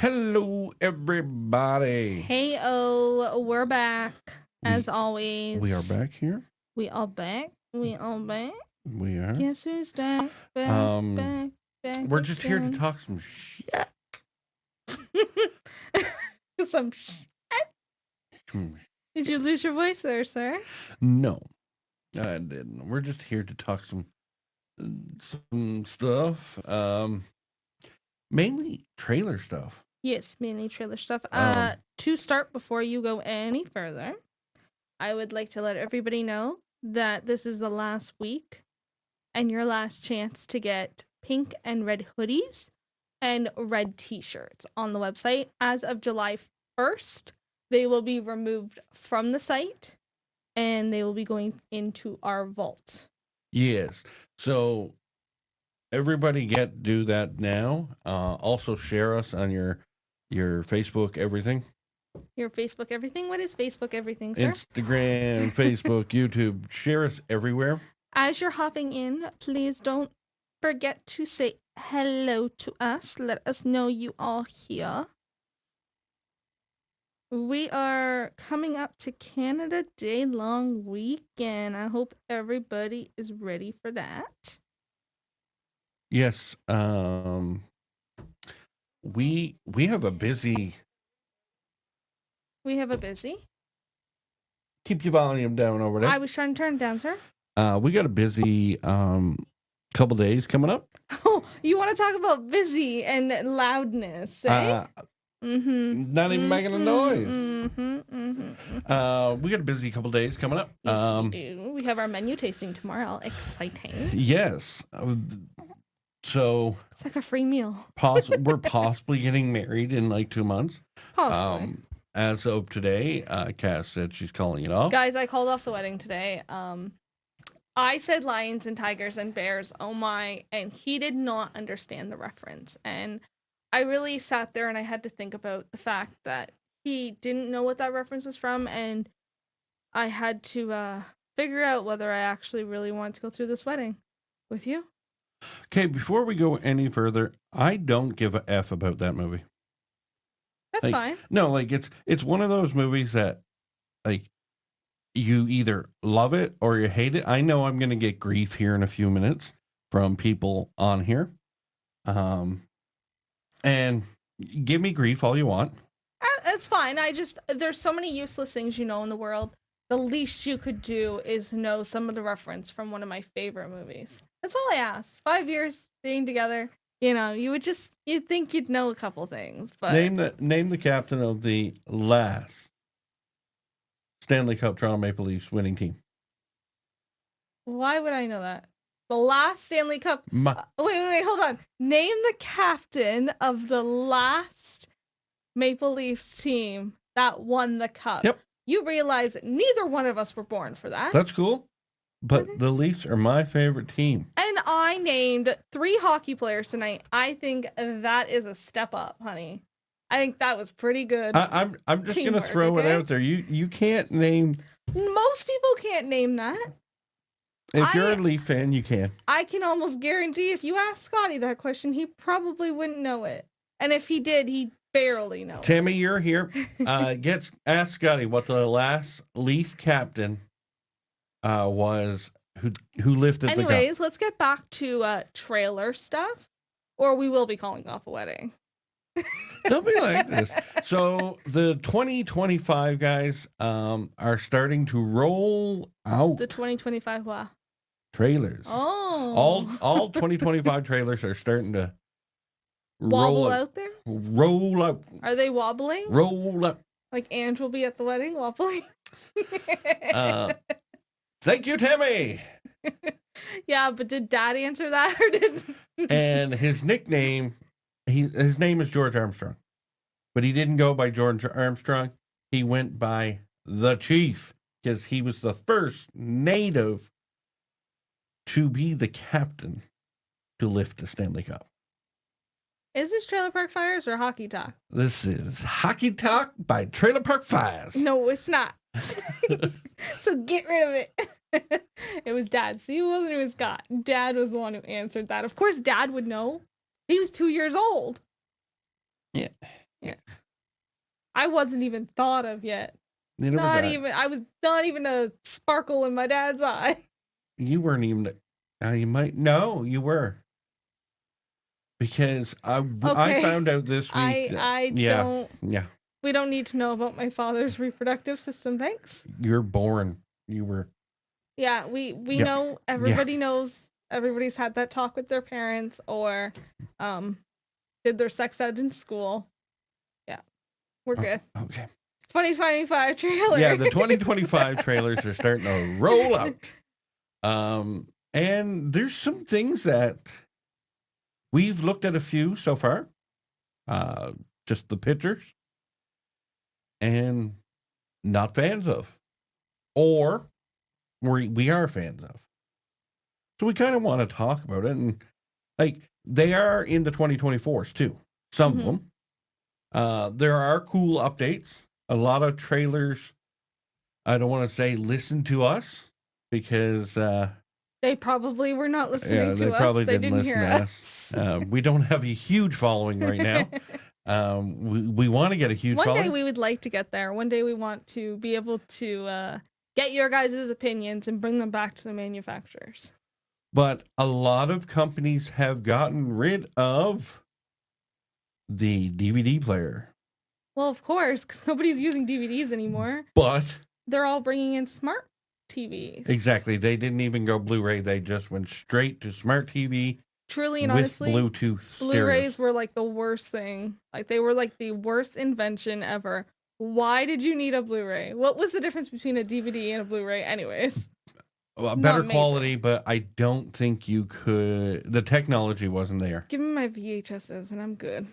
Hello, everybody. Hey, we're back as We always. we are back here. We are back. We are back. We are. Guess who's back? Back. We're just here to again. talk some shit. Some. Did you lose your voice there, sir? No, I didn't. We're just here to talk some stuff. Mainly trailer stuff. Yes, mainly trailer stuff. Um, To start, before you go any further, I would like to let everybody know that this is the last week and your last chance to get pink and red hoodies and red t-shirts on the website. As of July 1st, they will be removed from the site and they will be going into our vault. Yes. So everybody do that now. Also share us on your Facebook everything. Your Facebook everything? What is Facebook everything, sir? Instagram, Facebook, YouTube. Share us everywhere. As you're hopping in, please don't forget to say hello to us. Let us know you are here. We are coming up to Canada Day long weekend. I hope everybody is ready for that. Yes. We have a busy. We have a busy. Keep your volume down over there. I was trying to turn it down, sir. We got a busy couple days coming up. Oh, you want to talk about busy and loudness, eh? Not even making a noise. We got a busy couple days coming up. Yes, we do. We have our menu tasting tomorrow. Exciting. Yes. So it's like a free meal. We're possibly getting married in like 2 months. Possibly. As of today, Cass said she's calling it off. Guys, I called off the wedding today. I said lions and tigers and bears, oh my, and he did not understand the reference. And I really sat there and I had to think about the fact that he didn't know what that reference was from, and I had to figure out whether I actually really wanted to go through this wedding with you. Okay, before we go any further, I don't give a F about that movie. That's fine. No, it's one of those movies that you either love it or you hate it. I know I'm going to get grief here in a few minutes from people on here. And give me grief all you want. That's fine. There's so many useless things in the world. The least you could do is know some of the reference from one of my favorite movies. That's all I ask. 5 years being together, you'd think you'd know a couple things. But name the captain of the last Stanley Cup Toronto Maple Leafs winning team. Why would I know that? The last Stanley Cup. Wait, hold on. Name the captain of the last Maple Leafs team that won the cup. Yep. You realize that neither one of us were born for that. That's cool. But the Leafs are my favorite team. And I named 3 hockey players tonight. I think that is a step up, honey. I think that was pretty good. I'm just going to throw it out there. You can't name... Most people can't name that. If you're a Leaf fan, you can. I can almost guarantee if you ask Scotty that question, he probably wouldn't know it. And if he did, he'd barely know Tammy, you're here. Ask Scotty what the last Leaf captain was who lifted the cup. Anyways, let's get back to trailer stuff, or we will be calling off a wedding. Don't be like this. So the 2025 guys are starting to roll out. The 2025 what? Trailers. Oh. All 2025 trailers are starting to wobble out there? Roll out. Are they wobbling? Roll up. Like Ange will be at the wedding wobbling? Thank you, Timmy. Yeah, but did Dad answer that or did? And his nickname, his name is George Armstrong, but he didn't go by George Armstrong. He went by the Chief because he was the first native to be the captain to lift the Stanley Cup. Is this Trailer Park Fires or Hockey Talk? This is Hockey Talk by Trailer Park Fires. No, it's not. So get rid of it. It was Dad. See, it wasn't even Scott. Dad was the one who answered that. Of course, Dad would know. He was 2 years old. Yeah. I wasn't even thought of yet. Neither was Not I. even. I was not even a sparkle in my dad's eye. You weren't even. You might. No, you were. Because I Okay. found out this week. I Yeah. don't. Yeah. We don't need to know about my father's reproductive system, thanks. You're born. You were. Yeah, we Yeah. know, everybody knows, everybody's had that talk with their parents or did their sex ed in school. Yeah. We're good. Okay. 2025 trailer. Yeah, the 2025 trailers are starting to roll out. And there's some things that we've looked at a few so far. Just the pictures. And not fans of. Or we are fans of. So we kind of want to talk about it. And like they are in the 2024s too. Some of them. There are cool updates. A lot of trailers. I don't want to say listen to us because they probably were not listening to they us. probably They didn't didn't listen hear to us. we don't have a huge following right now. We want to get a huge One following. day we would like to get there. One day we want to be able to get your guys' opinions and bring them back to the manufacturers. But a lot of companies have gotten rid of the DVD player. Well, of course, because nobody's using DVDs anymore. But they're all bringing in smart TVs. Exactly. They didn't even go Blu-ray. They just went straight to smart TV. Truly and with honestly, Bluetooth Blu-rays stereos. were like the worst thing. Like they were like the worst invention ever. Why did you need a Blu-ray? What was the difference between a DVD and a Blu-ray anyways? Well, better quality, but I don't think you could. The technology wasn't there. Give me my VHSs and I'm good.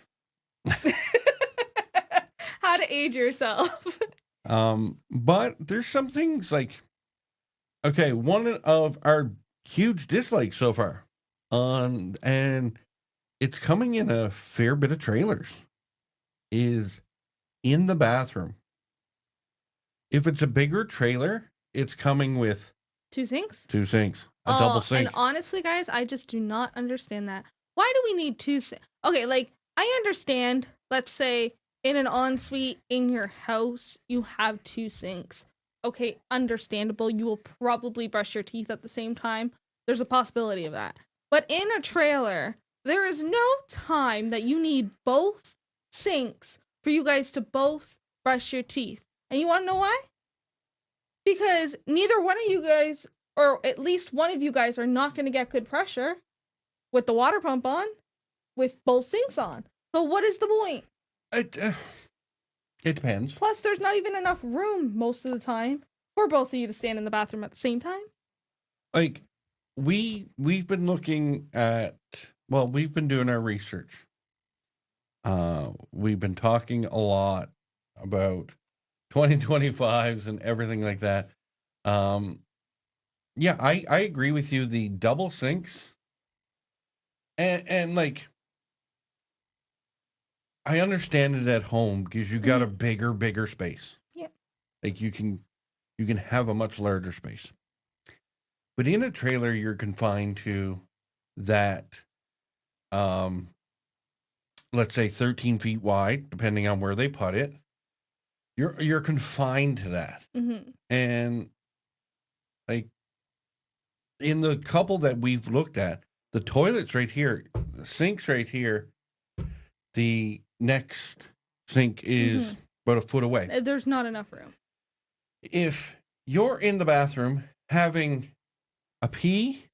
How to age yourself. But there's some things like, okay, one of our huge dislikes so far and it's coming in a fair bit of trailers, is in the bathroom. If it's a bigger trailer, it's coming with two sinks, a double sink. And honestly, guys, I just do not understand that. Why do we need two sinks? Okay, like I understand, let's say in an ensuite in your house, you have two sinks. Okay, understandable. You will probably brush your teeth at the same time. There's a possibility of that. But in a trailer, there is no time that you need both sinks for you guys to both brush your teeth. And you want to know why? Because neither one of you guys, or at least one of you guys, are not going to get good pressure with the water pump on, with both sinks on. So what is the point? It depends. Plus, there's not even enough room most of the time for both of you to stand in the bathroom at the same time. Like, we've been looking at, well, we've been doing our research. We've been talking a lot about 2025s and everything like that. Yeah, I agree with you. The double sinks and like, I understand it at home because you got a bigger space. Yeah. Like you can have a much larger space. But in a trailer, you're confined to that, let's say 13 feet wide, depending on where they put it. You're confined to that. Mm-hmm. And like in the couple that we've looked at, the toilet's right here, the sink's right here. The next sink is about a foot away. There's not enough room. If you're in the bathroom having a pee,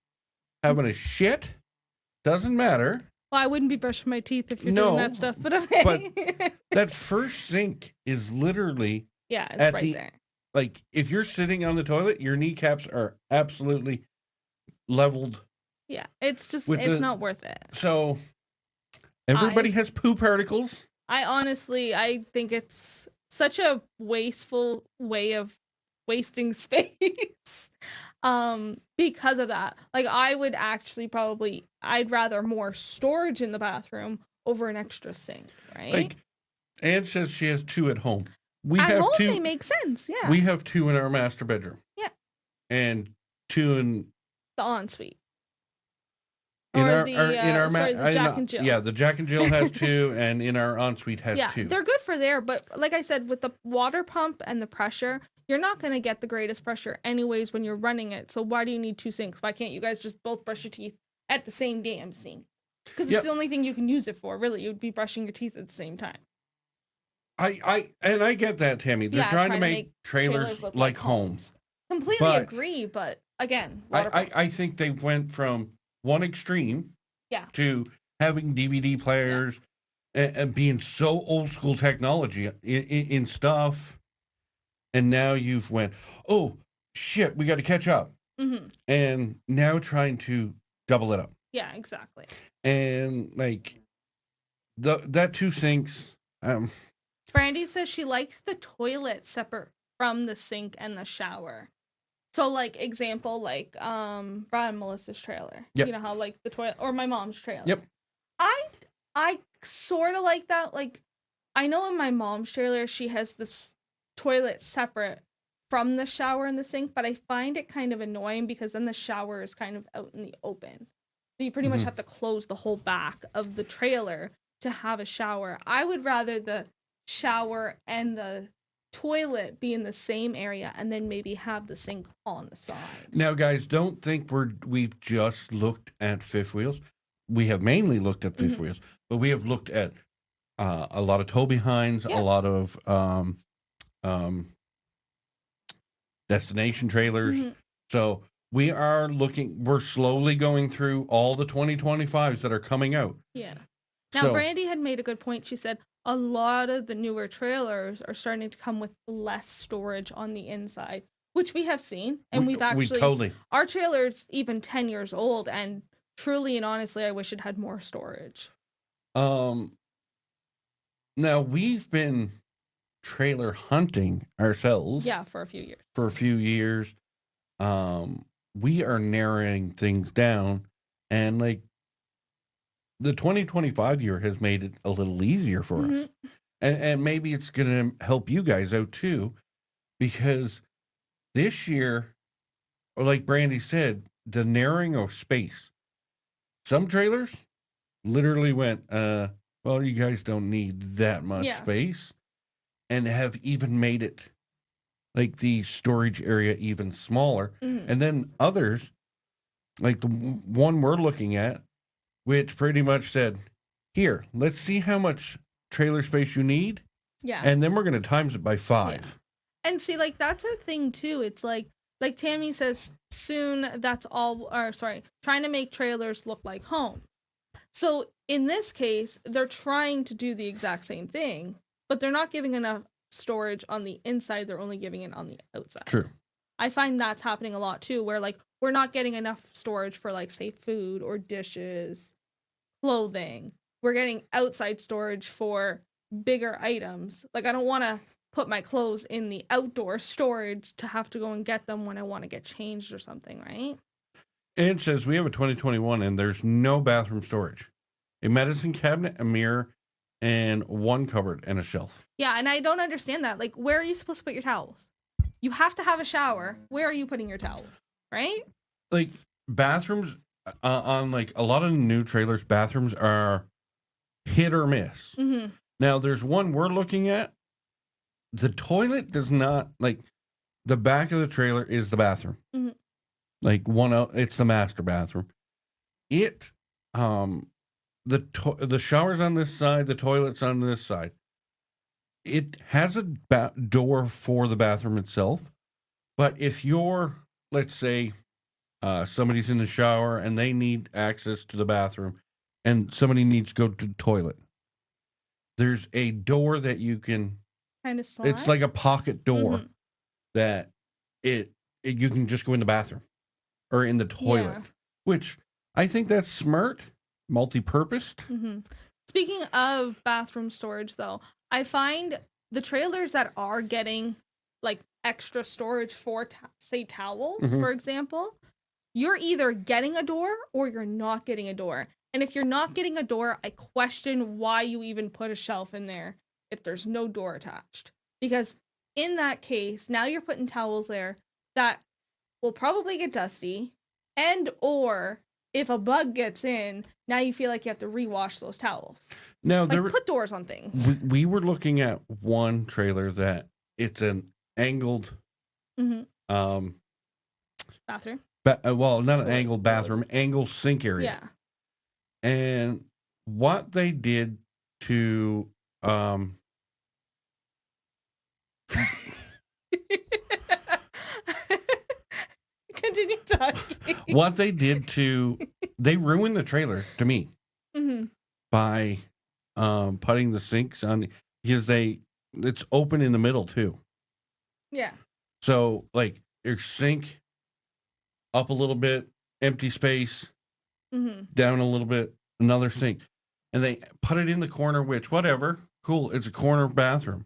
having a shit, doesn't matter. Well, I wouldn't be brushing my teeth if you're doing that stuff, but okay. But that first sink is literally it's right there. Like, if you're sitting on the toilet, your kneecaps are absolutely leveled. Yeah, it's just, it's not worth it. So, everybody has poo particles. I think it's such a wasteful way of wasting space. Because of that. Like, I would actually I'd rather more storage in the bathroom over an extra sink, right? Like, Anne says she has two at home. At home, they make sense, yeah. We have two in our master bedroom. Yeah. And two in the ensuite. Or the Jack and Jill. Yeah, the Jack and Jill has 2, and in our ensuite has 2. They're good for there, but like I said, with the water pump and the pressure, you're not going to get the greatest pressure anyways when you're running it. So why do you need 2 sinks? Why can't you guys just both brush your teeth at the same damn sink? Because it's the only thing you can use it for. Really, you'd be brushing your teeth at the same time. I get that, Tammy. They're trying to make trailers look like homes. Completely agree, but again, I think they went from one extreme to having DVD players and being so old school technology in stuff, and now you've went, oh shit, we got to catch up, and now trying to double it up. Yeah, exactly. And like that 2 sinks. Brandy says she likes the toilet separate from the sink and the shower. So, like, example, like, Brian and Melissa's trailer. Yep. You know how, like, the toilet, or my mom's trailer. Yep. I sort of like that. Like, I know in my mom's trailer, she has this toilet separate from the shower and the sink, but I find it kind of annoying because then the shower is kind of out in the open. So you pretty much have to close the whole back of the trailer to have a shower. I would rather the shower and the toilet be in the same area and then maybe have the sink on the side. Now, guys, don't think we've just looked at fifth wheels. We have mainly looked at fifth wheels, but we have looked at a lot of tow behinds, a lot of destination trailers. So we're slowly going through all the 2025s that are coming out. Yeah. Now, Brandy had made a good point. She said a lot of the newer trailers are starting to come with less storage on the inside, which we have seen. And we've actually, our trailer's even 10 years old, and truly and honestly, I wish it had more storage. Now, we've been trailer hunting ourselves. Yeah, for a few years. We are narrowing things down, and like the 2025 year has made it a little easier for us. And maybe it's going to help you guys out too, because this year, like Brandy said, the narrowing of space. Some trailers literally went, well, you guys don't need that much space, and have even made it like the storage area even smaller. And then others, like the one we're looking at, which pretty much said, here, let's see how much trailer space you need. Yeah. And then we're going to times it by 5. Yeah. And see, like, that's a thing too. It's like Tammy says, soon that's all, or sorry, trying to make trailers look like homes. So in this case, they're trying to do the exact same thing, but they're not giving enough storage on the inside. They're only giving it on the outside. True. I find that's happening a lot too, where like we're not getting enough storage for like, say, food or dishes, clothing. We're getting outside storage for bigger items. Like, I don't want to put my clothes in the outdoor storage to have to go and get them when I want to get changed or something, right? And it says we have a 2021 and there's no bathroom storage. A medicine cabinet, a mirror, and one cupboard and a shelf. Yeah, and I don't understand that. Like, where are you supposed to put your towels? You have to have a shower. Where are you putting your towels? Right? Like, bathrooms, on like a lot of new trailers, bathrooms are hit or miss. Now, there's one we're looking at. The toilet does not, like, the back of the trailer is the bathroom. Like, it's the master bathroom. The shower's on this side, the toilet's on this side. It has a door for the bathroom itself, but if you're, let's say, somebody's in the shower and they need access to the bathroom and somebody needs to go to the toilet, there's a door that you can kind of slide. It's like a pocket door that you can just go in the bathroom or in the toilet, which I think that's smart, multi-purposed. Speaking of bathroom storage, though, I find the trailers that are getting like extra storage for, say, towels, for example, you're either getting a door or you're not getting a door. And if you're not getting a door, I question why you even put a shelf in there if there's no door attached. Because in that case, now you're putting towels there that will probably get dusty, and or if a bug gets in, now you feel like you have to rewash those towels. Now, Like, put doors on things. we were looking at one trailer that it's an angled, Bathroom. well, not an Toilet. angled bathroom, angled sink area. Yeah. And what they did to, Continue talking. what they did to, they ruined the trailer to me by putting the sinks on, because it's open in the middle too. Yeah. So like your sink up a little bit, empty space, down a little bit, another sink, and they put it in the corner. Which, whatever, cool, it's a corner bathroom,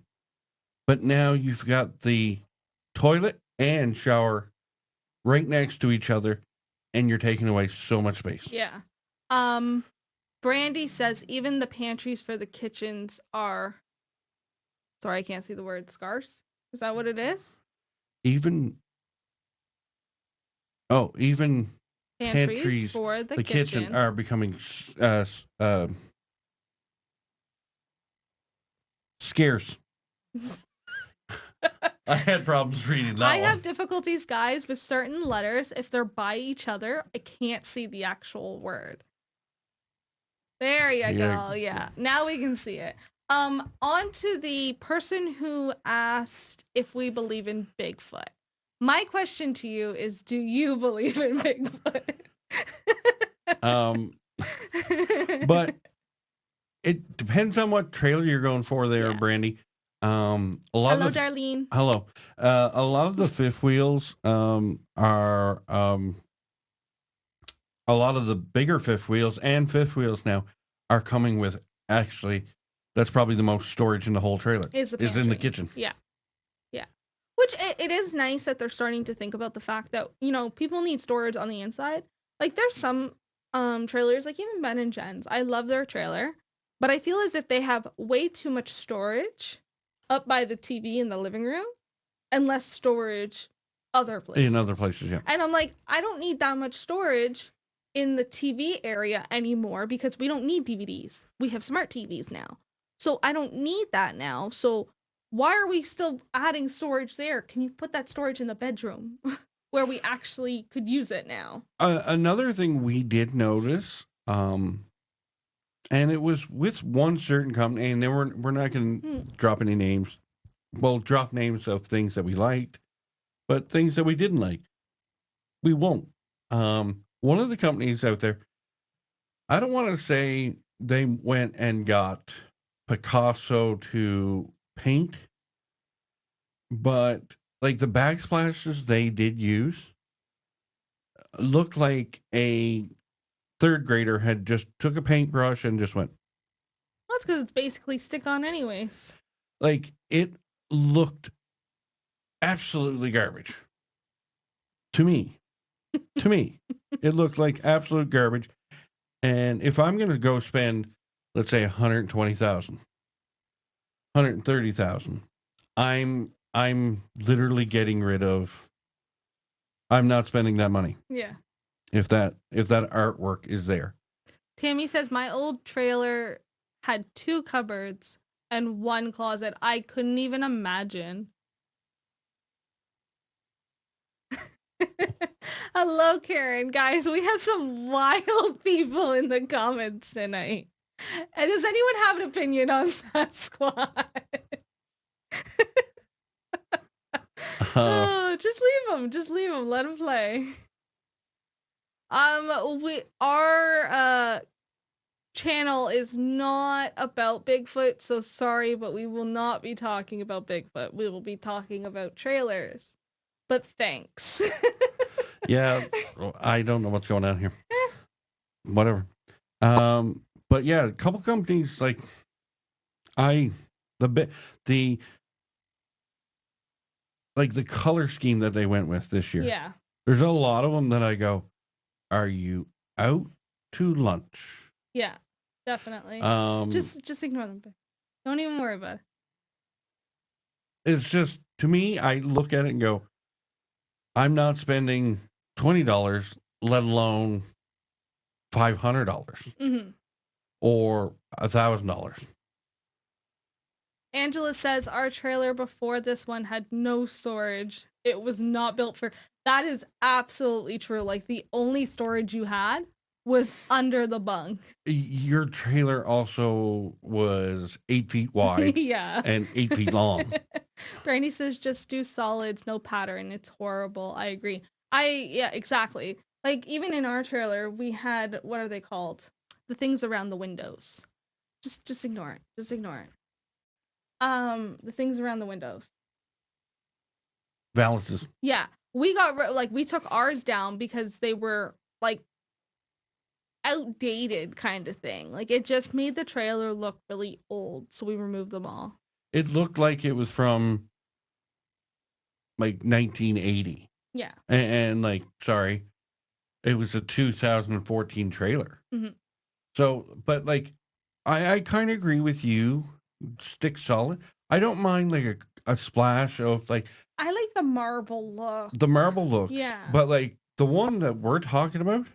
but now you've got the toilet and shower right next to each other, and you're taking away so much space. Yeah. Brandy says even the pantries for the kitchens are. Sorry, I can't see the word scarce. Is that what it is? Even pantries for the kitchen are becoming scarce. I had problems reading that. I have difficulties, guys, with certain letters. If they're by each other, I can't see the actual word. There you go. Yeah. Now we can see it. On to the person who asked if we believe in Bigfoot. My question to you is, do you believe in Bigfoot? But it depends on what trailer you're going for there, Brandy. Hello, Darlene. Hello. A lot of the fifth wheels are a lot of the bigger fifth wheels and fifth wheels now are coming with, actually, that's probably the most storage in the whole trailer. Is in the kitchen. Yeah. Yeah. Which it is nice that they're starting to think about the fact that, people need storage on the inside. Like, there's some trailers, like even Ben and Jen's. I love their trailer, but I feel as if they have way too much storage up by the TV in the living room and less storage other places. In other places, yeah. And I'm like, I don't need that much storage in the TV area anymore because we don't need DVDs. We have smart TVs now. So I don't need that now. So why are we still adding storage there? Can you put that storage in the bedroom where we actually could use it now? Another thing we did notice, and it was with one certain company, and we're not going to drop any names. Well, drop names of things that we liked, but things that we didn't like, we won't. One of the companies out there, I don't want to say they went and got Picasso to paint, but like the backsplashes they did use looked like a third grader had just took a paintbrush and just went. Well, that's because it's basically stick on anyways. Like, it looked absolutely garbage. To me. It looked like absolute garbage. And if I'm going to go spend, let's say, $120,000, $130,000, I'm literally getting rid of. I'm not spending that money. Yeah. If that artwork is there. Tammy says my old trailer had 2 cupboards and 1 closet. I couldn't even imagine. Hello, Karen. Guys, we have some wild people in the comments tonight. And does anyone have an opinion on Sasquatch? Oh, just leave them. Let them play. Our channel is not about Bigfoot, so sorry, but we will not be talking about Bigfoot. We will be talking about trailers. But thanks. Yeah, I don't know what's going on here. Whatever. But yeah, a couple companies like the color scheme that they went with this year. Yeah. There's a lot of them that I go, are you out to lunch? Yeah, definitely. Just ignore them. Don't even worry about it. It's just, to me, I look at it and go, I'm not spending $20, let alone $500 Mm-hmm. or $1,000. Angela says our trailer before this one had no storage. It was not built for. That is absolutely true. Like the only storage you had was under the bunk. Your trailer also was 8 feet wide Yeah. and 8 feet long. Brandy says just do solids, no pattern. It's horrible. I agree. Yeah, exactly. Like even in our trailer, we had, what are they called? The things around the windows. Just ignore it. Just ignore it. The things around the windows. Valances. Yeah, we we took ours down because they were like outdated kind of thing. Like it just made the trailer look really old, so we removed them all. It looked like it was from like 1980. Yeah. And like, sorry, it was a 2014 trailer. Mm-hmm. So, but like, I kind of agree with you. Stick solid. I don't mind like a splash of like. I like the marble look. The marble look. Yeah. But like the one that we're talking about,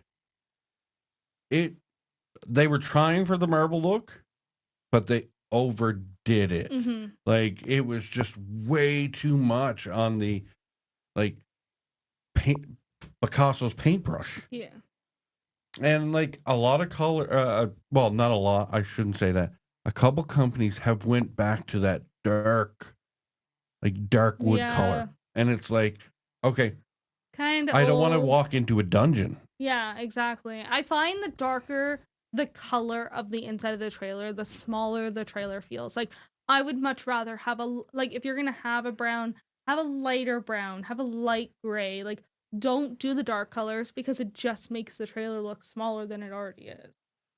they were trying for the marble look, but they overdid it. Mm-hmm. Like it was just way too much on the like Picasso's paintbrush. Yeah. And like a lot of color, well, not a lot. I shouldn't say that. A couple companies have went back to that dark wood color, and it's like, okay, kind of. I don't want to walk into a dungeon. Yeah, exactly. I find the darker the color of the inside of the trailer, the smaller the trailer feels. Like I would much rather have if you're gonna have a brown, have a lighter brown, have a light gray. Like don't do the dark colors because it just makes the trailer look smaller than it already is.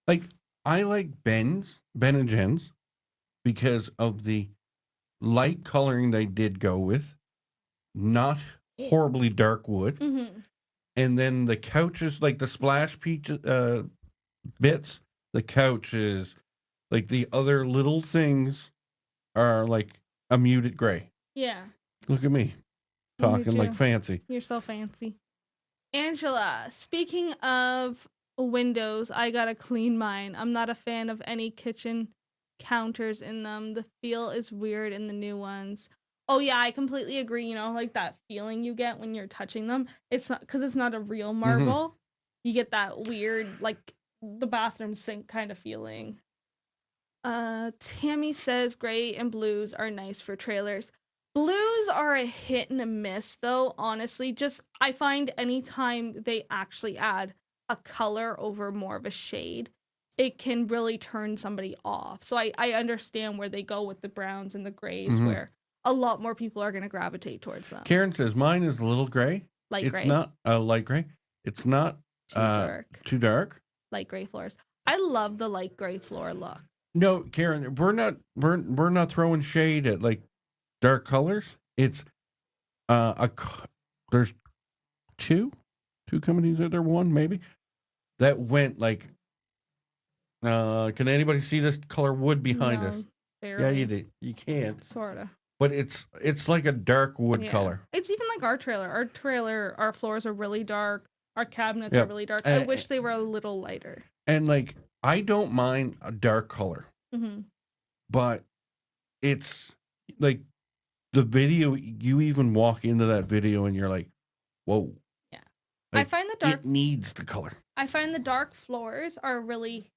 Like I like Ben and Jen's because of the light coloring they did go with, not horribly dark wood. Mm-hmm. And then the couches, like the splash bits, the couches, like the other little things are like a muted gray. Yeah. Look at me talking like fancy. You're so fancy. Angela, speaking of windows, I gotta clean mine. I'm not a fan of any kitchen counters in them. The feel is weird in the new ones. Oh yeah, I completely agree. You know, like that feeling you get when you're touching them. It's not because it's not a real marble. Mm-hmm. You get that weird, like the bathroom sink kind of feeling. Tammy says gray and blues are nice for trailers. Blues are a hit and a miss, though, honestly. Just, I find anytime they actually add a color over more of a shade, it can really turn somebody off. So I understand where they go with the browns and the grays, mm-hmm. where a lot more people are going to gravitate towards them. Karen says, mine is a little gray. Light gray. It's not light gray. It's not too dark. Light gray floors. I love the light gray floor look. No, Karen, we're not throwing shade at like dark colors. It's there's two companies out there, one maybe, that went like can anybody see this color wood behind us? Barely. Yeah, you do. You can't. Sorta. But it's like a dark wood color. It's even like our trailer. Our floors are really dark. Our cabinets are really dark. I wish they were a little lighter. And like I don't mind a dark color. Mm-hmm. But it's like the video, you even walk into that video and you're like, whoa. Yeah. Like, I find the dark. It needs the color. I find the dark floors are really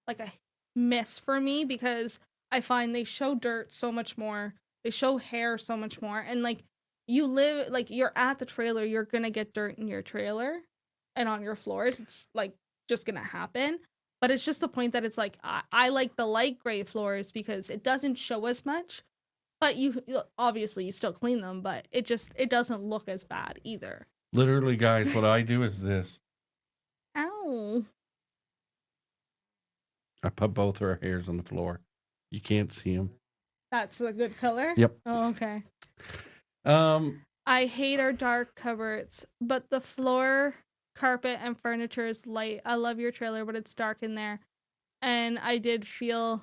like a miss for me because I find they show dirt so much more. They show hair so much more. And like you're at the trailer, you're going to get dirt in your trailer and on your floors. It's like just going to happen. But it's just the point that it's like, I like the light gray floors because it doesn't show as much. But you obviously you still clean them, but it doesn't look as bad either. Literally, guys, what I do is this. Ow. I put both our hairs on the floor. You can't see them. That's a good color? Yep. Oh, okay. I hate our dark cupboards, but the floor, carpet, and furniture is light. I love your trailer, but it's dark in there. And I did feel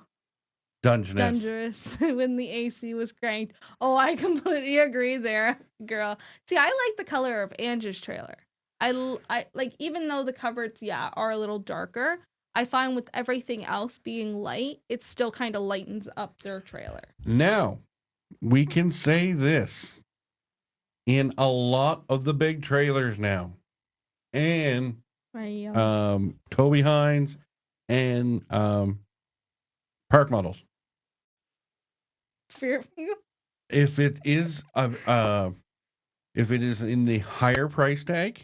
dangerous when the AC was cranked. Oh, I completely agree there, girl. See, I like the color of Angie's trailer. I like, even though the cupboards, are a little darker, I find with everything else being light, it still kind of lightens up their trailer. Now, we can say this in a lot of the big trailers now, and Toby Hines and Park Models. Fairview. If it is in the higher price tag,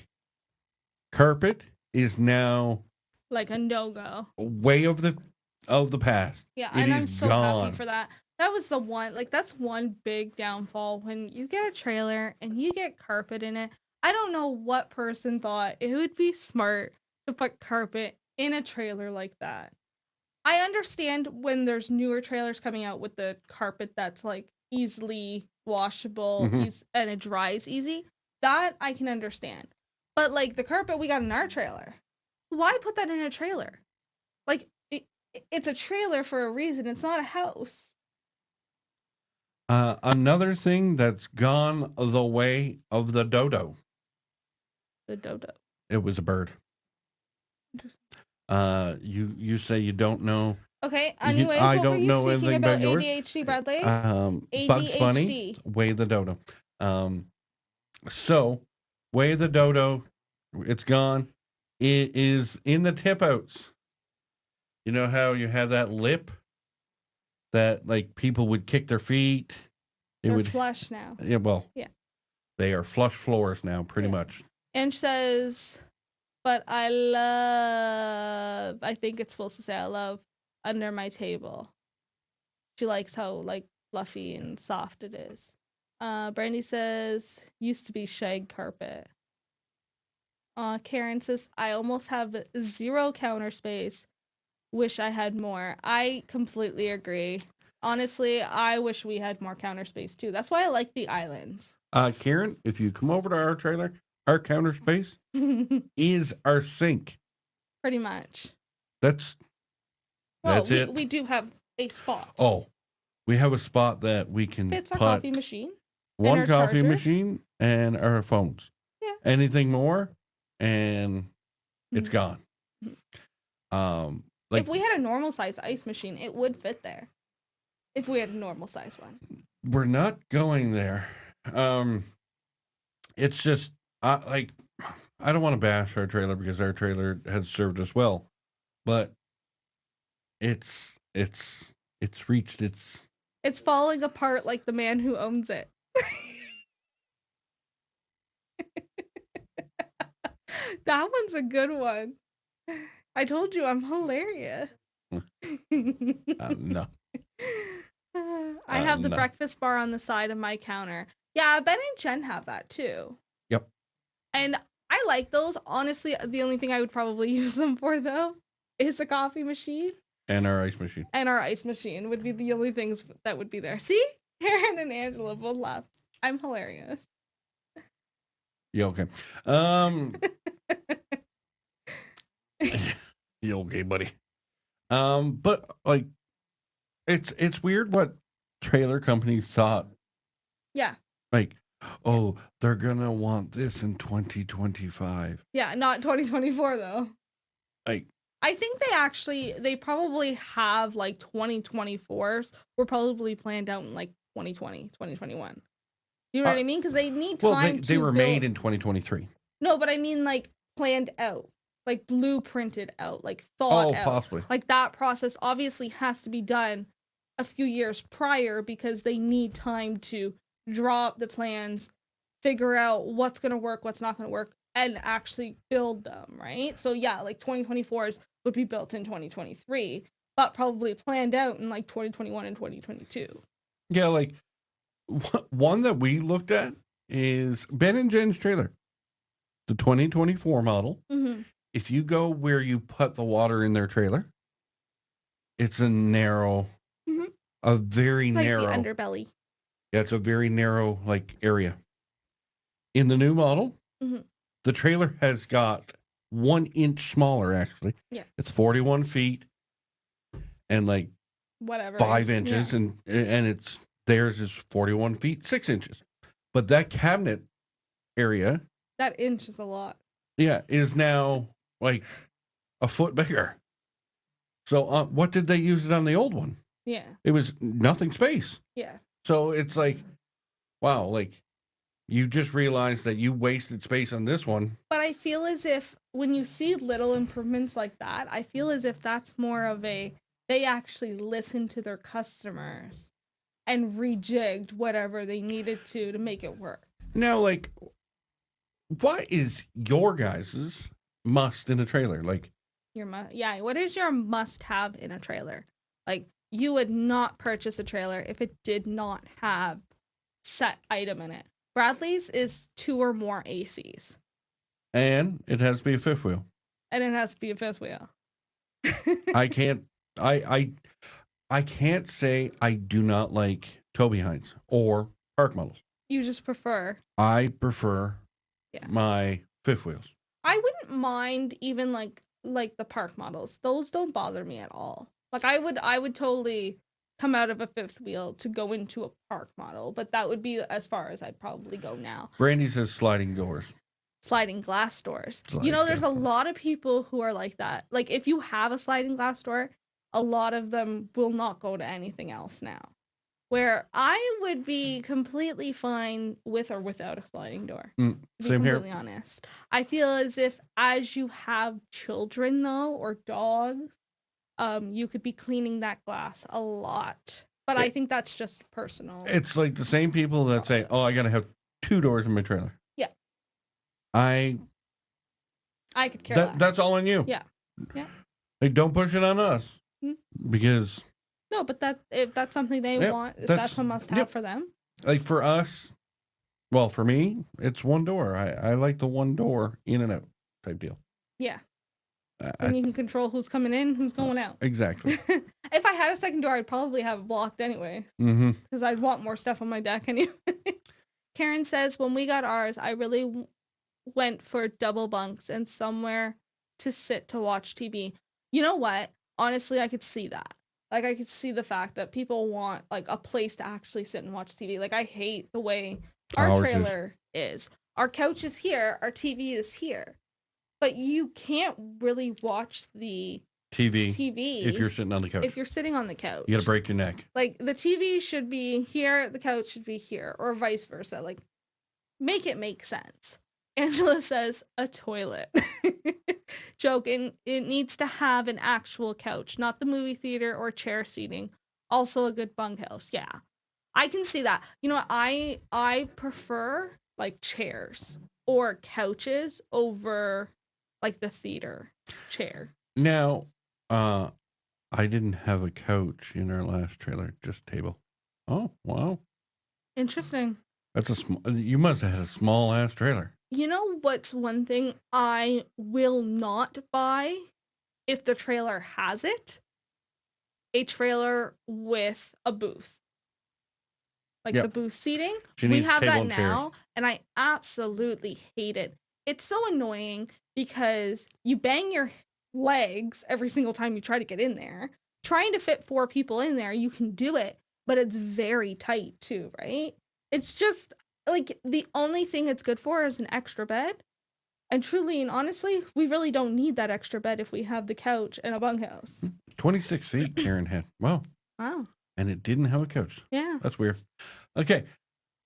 carpet is now like a no-go. Way of the past. Yeah, it and is I'm so gone. happy for that. That was the one, like, that's one big downfall when you get a trailer and you get carpet in it. I don't know what person thought it would be smart to put carpet in a trailer like that. I understand when there's newer trailers coming out with the carpet that's like easily washable, and it dries easy. That I can understand. But like the carpet we got in our trailer, why put that in a trailer? Like, it's a trailer for a reason. It's not a house. Another thing that's gone the way of the dodo. The dodo. It was a bird. Interesting. You say you don't know. Okay. Anyways, I don't know anything about ADHD, Bradley? Bugs Bunny, Way the Dodo. So, Way the Dodo, it's gone. It is in the tip outs. You know how you have that lip that like people would kick their feet? They're flush now. Yeah, well. Yeah. They are flush floors now, pretty much. And says, but I think it's supposed to say I love under my table. She likes how like fluffy and soft it is. Brandy says, used to be shag carpet. Karen says, I almost have 0 counter space. Wish I had more. I completely agree. Honestly, I wish we had more counter space too. That's why I like the islands. Karen, if you come over to our trailer, our counter space is our sink. Pretty much. That's it. We do have a spot. Oh, we have a spot that we can fits our coffee machine. One coffee machine and our phones. Yeah. Anything more, and it's gone. Like, if we had a normal size ice machine, it would fit there. If we had a normal size one. We're not going there. It's just I don't want to bash our trailer because our trailer has served us well, but it's reached its. It's falling apart like the man who owns it. That one's a good one. I told you I'm hilarious. No. I have the breakfast bar on the side of my counter. Yeah, Ben and Jen have that too. Yep. And I like those. Honestly, the only thing I would probably use them for though is a coffee machine. And our ice machine. And our ice machine would be the only things that would be there. See? Karen and Angela both laugh. I'm hilarious. Yeah, okay. You okay, buddy? But like, it's weird what trailer companies thought. Yeah. Like, oh, they're gonna want this in 2025. Yeah, not 2024 though. Like, I think they probably have like 2024s were probably planned out in like 2020, 2021. You know what I mean? Because they need time well, they were made in 2023. No, but I mean like planned out, like blueprinted out, like thought out. Possibly. Like that process obviously has to be done a few years prior because they need time to draw up the plans, figure out what's going to work, what's not going to work, and actually build them, right? So yeah, like 2024s would be built in 2023, but probably planned out in like 2021 and 2022. Yeah, like one that we looked at is Ben and Jen's trailer, the 2024 model. Mm-hmm. If you go where you put the water in their trailer, it's a narrow, a very like narrow the underbelly. Yeah, it's a very narrow like area. In the new model, the trailer has got 1 inch smaller. Actually, yeah, it's 41 feet and like whatever 5 inches, and it's theirs is 41 feet 6 inches. But that cabinet area, that inch is a lot. Yeah, is now like a foot bigger. So what did they use it on the old one? Yeah. It was nothing space. Yeah. So it's like, wow, like you just realized that you wasted space on this one. But I feel as if when you see little improvements like that, I feel as if that's more of a they actually listened to their customers and rejigged whatever they needed to make it work. Now, like, what is your guys's must in a trailer? Like, Yeah, what is your must have in a trailer? Like, you would not purchase a trailer if it did not have set item in it. Bradley's is 2 or more ACs. And it has to be a fifth wheel. And it has to be a fifth wheel. I can't say I do not like tow behinds or park models. You just prefer. I prefer my fifth wheels. I wouldn't mind even like the park models. Those don't bother me at all. Like I would totally come out of a fifth wheel to go into a park model, but that would be as far as I'd probably go now. Brandy says sliding doors. Sliding glass doors. There's a lot of people who are like that. Like if you have a sliding glass door, a lot of them will not go to anything else now. Where I would be completely fine with or without a sliding door. To be completely honest. I feel as if as you have children though, or dogs, you could be cleaning that glass a lot. But I think that's just personal. It's like the same people that say, "Oh, I gotta have 2 doors in my trailer." Yeah. I could care less. That's all on you. Yeah. Like, don't push it on us. Because no, but if that's something they want, if that's a must-have for them. Like for us, well, for me, it's 1 door. I like the 1 door in and out type deal. Yeah. And you can control who's coming in, who's going out. Exactly. If I had a second door, I'd probably have it blocked anyway. Because I'd want more stuff on my deck anyway. Karen says, when we got ours, I really went for double bunks and somewhere to sit to watch TV. You know what? Honestly, I could see that. Like, I could see the fact that people want, like, a place to actually sit and watch TV. Like, I hate the way our trailer is. Our couch is here. Our TV is here. But you can't really watch the TV if you're sitting on the couch. If you're sitting on the couch. You got to break your neck. Like, the TV should be here, the couch should be here, or vice versa. Like, make it make sense. Angela says, a toilet. Joke, it needs to have an actual couch, not the movie theater or chair seating. Also a good bunkhouse. Yeah. I can see that. You know what? I prefer, like, chairs or couches over, like, the theater chair. Now, I didn't have a couch in our last trailer, just table. Oh, wow. Interesting. You must have had a small ass trailer. You know what's one thing I will not buy if the trailer has it? A trailer with a booth. Like the booth seating. We have that now, and I absolutely hate it. It's so annoying because you bang your legs every single time you try to get in there. Trying to fit 4 people in there, you can do it, but it's very tight too, right? It's just like the only thing it's good for is an extra bed. And truly and honestly, we really don't need that extra bed if we have the couch and a bunkhouse. 26 feet Karen had. Wow. And it didn't have a couch. Yeah. That's weird. Okay.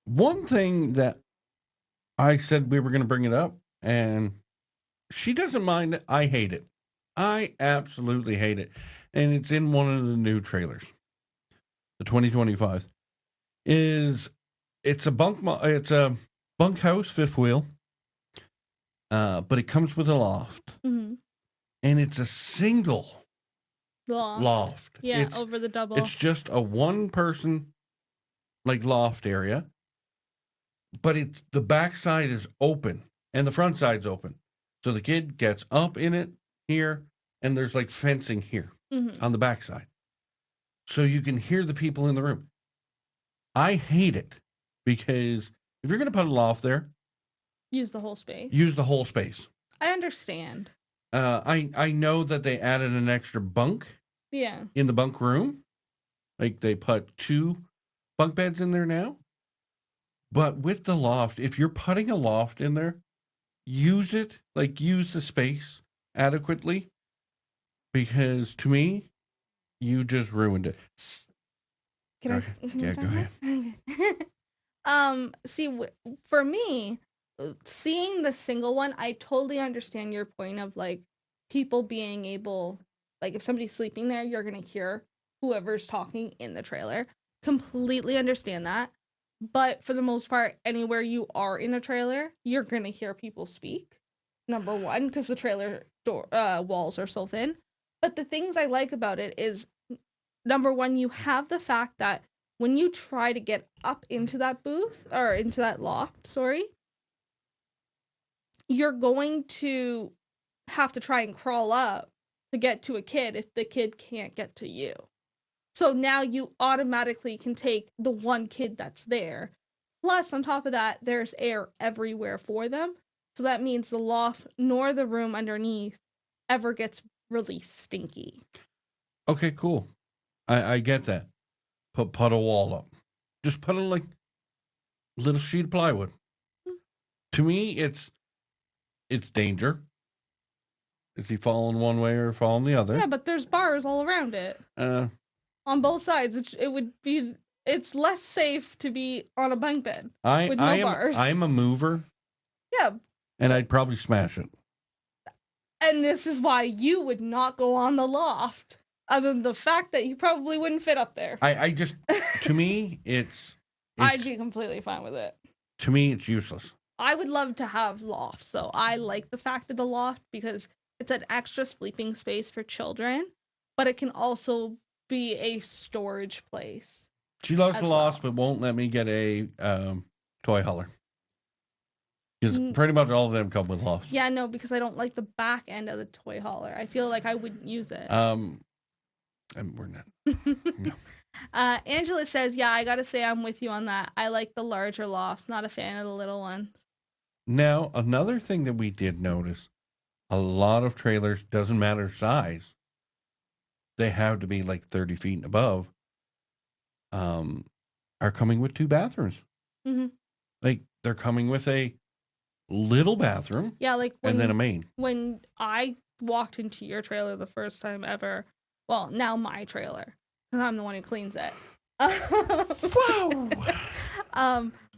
One thing that I said we were going to bring it up, and she doesn't mind it. I hate it. I absolutely hate it. And it's in one of the new trailers. The 2025 it's a bunkhouse fifth wheel. But it comes with a loft. Mm-hmm. And it's a single loft. Yeah, over the double. It's just a 1-person like loft area. But the back side is open and the front side's open. So the kid gets up in it here, and there's like fencing here on the back side. So you can hear the people in the room. I hate it because if you're going to put a loft there, use the whole space. Use the whole space. I understand. I know that they added an extra bunk. Yeah. In the bunk room. Like they put 2 bunk beds in there now. But with the loft, if you're putting a loft in there, use it, like use the space adequately, because to me, you just ruined it. Can Go I? ahead. Can Yeah, I go talk ahead. now? See, for me, seeing the single one, I totally understand your point of like people being able, like if somebody's sleeping there, you're gonna hear whoever's talking in the trailer. Completely understand that. But for the most part, anywhere you are in a trailer, you're gonna hear people speak. Number one, because the trailer door walls are so thin. But the things I like about it is number one, you have the fact that when you try to get up into that booth or into that loft, sorry, you're going to have to try and crawl up to get to a kid if the kid can't get to you. So now you automatically can take the one kid that's there. Plus, on top of that, there's air everywhere for them. So that means the loft nor the room underneath ever gets really stinky. Okay, cool. I get that. Put a wall up. Just put a like little sheet of plywood. To me, it's danger. Is he falling one way or falling the other? Yeah, but there's bars all around it. On both sides. It would be. It's less safe to be on a bunk bed with no bars. I'm a mover, Yeah, and I'd probably smash it. and this is why you would not go on the loft, other than the fact that you probably wouldn't fit up there. I just to me I'd be completely fine with it. To me it's useless. I would love to have lofts, so I like the fact of the loft because it's an extra sleeping space for children, but it can also be a storage place. She loves the loft, but won't let me get a toy hauler. Because pretty much all of them come with lofts. Yeah, no, because I don't like the back end of the toy hauler. I feel like I wouldn't use it. And we're not. No. Angela says, yeah, I gotta say I'm with you on that. I like the larger lofts, not a fan of the little ones. Now, another thing that we did notice, a lot of trailers, doesn't matter size, they have to be like 30 feet and above, are coming with 2 bathrooms. Mm-hmm. Like, they're coming with a little bathroom, yeah, like and then a main. When I walked into your trailer the first time ever, well, now my trailer, because I'm the one who cleans it. Whoa!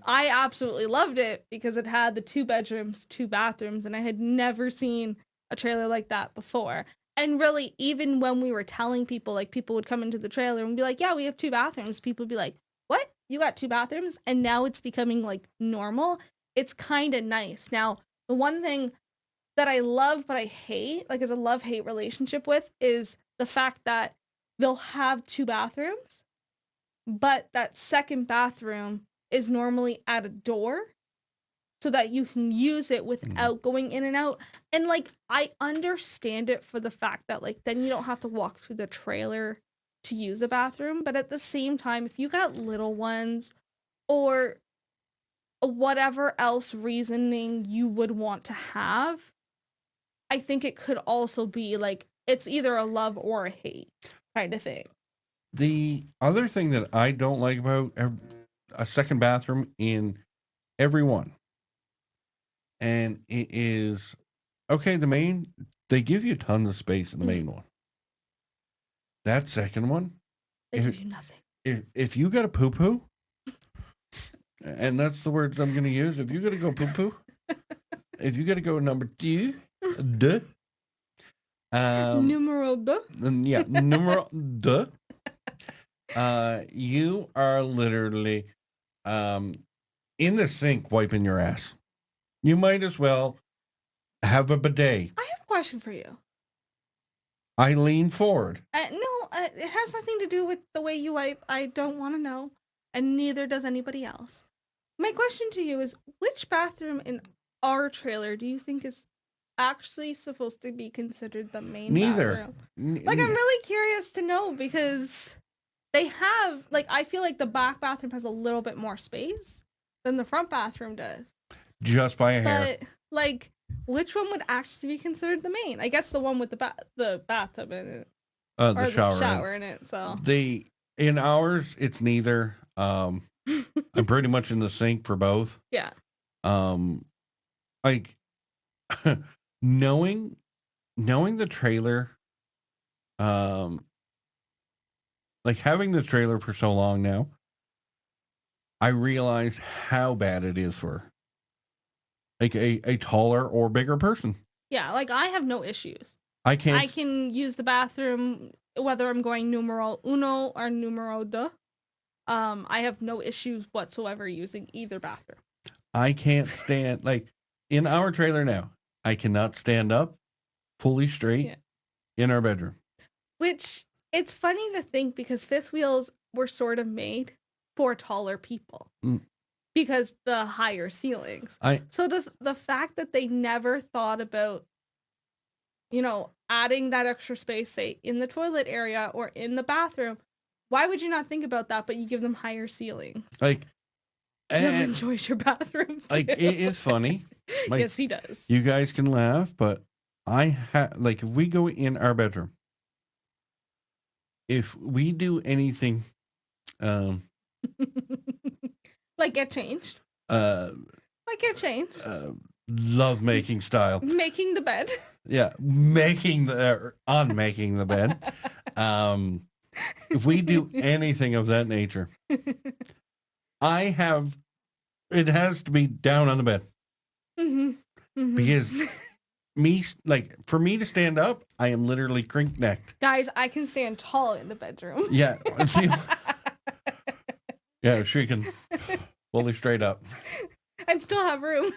I absolutely loved it because it had the 2 bedrooms, 2 bathrooms, and I had never seen a trailer like that before. And really, even when we were telling people, like people would come into the trailer and be like, yeah, we have 2 bathrooms. People would be like, what? You got 2 bathrooms? And now it's becoming like normal. It's kind of nice. Now, the one thing that I love but I hate, like it's a love-hate relationship with, is the fact that they'll have 2 bathrooms, but that second bathroom is normally at a door so that you can use it without going in and out. And like I understand it for the fact that like then you don't have to walk through the trailer to use a bathroom, but at the same time, if you got little ones or whatever else reasoning you would want to have, I think it could also be like it's either a love or a hate kind of thing. The other thing that I don't like about a second bathroom in every one, and it is, okay, the main, they give you tons of space in the main one. That second one, they give you nothing. If you got a poo-poo, and that's the words I'm going to use, if you got to go poo-poo, if you got to go number 2, duh. Numero deux. Yeah, numero deux. You are literally in the sink wiping your ass. You might as well have a bidet. I have a question for you. I lean forward. No, it has nothing to do with the way you wipe. I don't want to know, and neither does anybody else. My question to you is, which bathroom in our trailer do you think is actually supposed to be considered the main bathroom? Like, I'm really curious to know because they have, like, I feel like the back bathroom has a little bit more space than the front bathroom does. Just by a hair. But, like, which one would actually be considered the main? I guess the one with the bathtub in it. The shower in it. So in ours, it's neither. I'm pretty much in the sink for both. Yeah. Like knowing the trailer, like having the trailer for so long now, I realize how bad it is for like a taller or bigger person. Yeah, like I have no issues. I I can't. can use the bathroom whether I'm going numero uno or numero dos. I have no issues whatsoever using either bathroom. I can't stand like in our trailer now. I cannot stand up fully straight Yeah. in our bedroom. Which it's funny to think because fifth wheels were sort of made for taller people Mm. because the higher ceilings. I So the fact that they never thought about, adding that extra space, say in the toilet area or in the bathroom, why would you not think about that? But you give them higher ceilings. like Jim and, enjoys your bathroom too. like it is funny. Like, yes, he does. You guys can laugh, but I have like if we go in our bedroom, if we do anything, like get changed. Like get changed. Love making style. Making the bed. Yeah, unmaking the bed. If we do anything of that nature, it has to be down on the bed. Mm-hmm. Mm-hmm. Because for me to stand up, I am literally crink necked. Guys, I can stand tall in the bedroom. Yeah. Yeah, she can fully straight up. I still have room.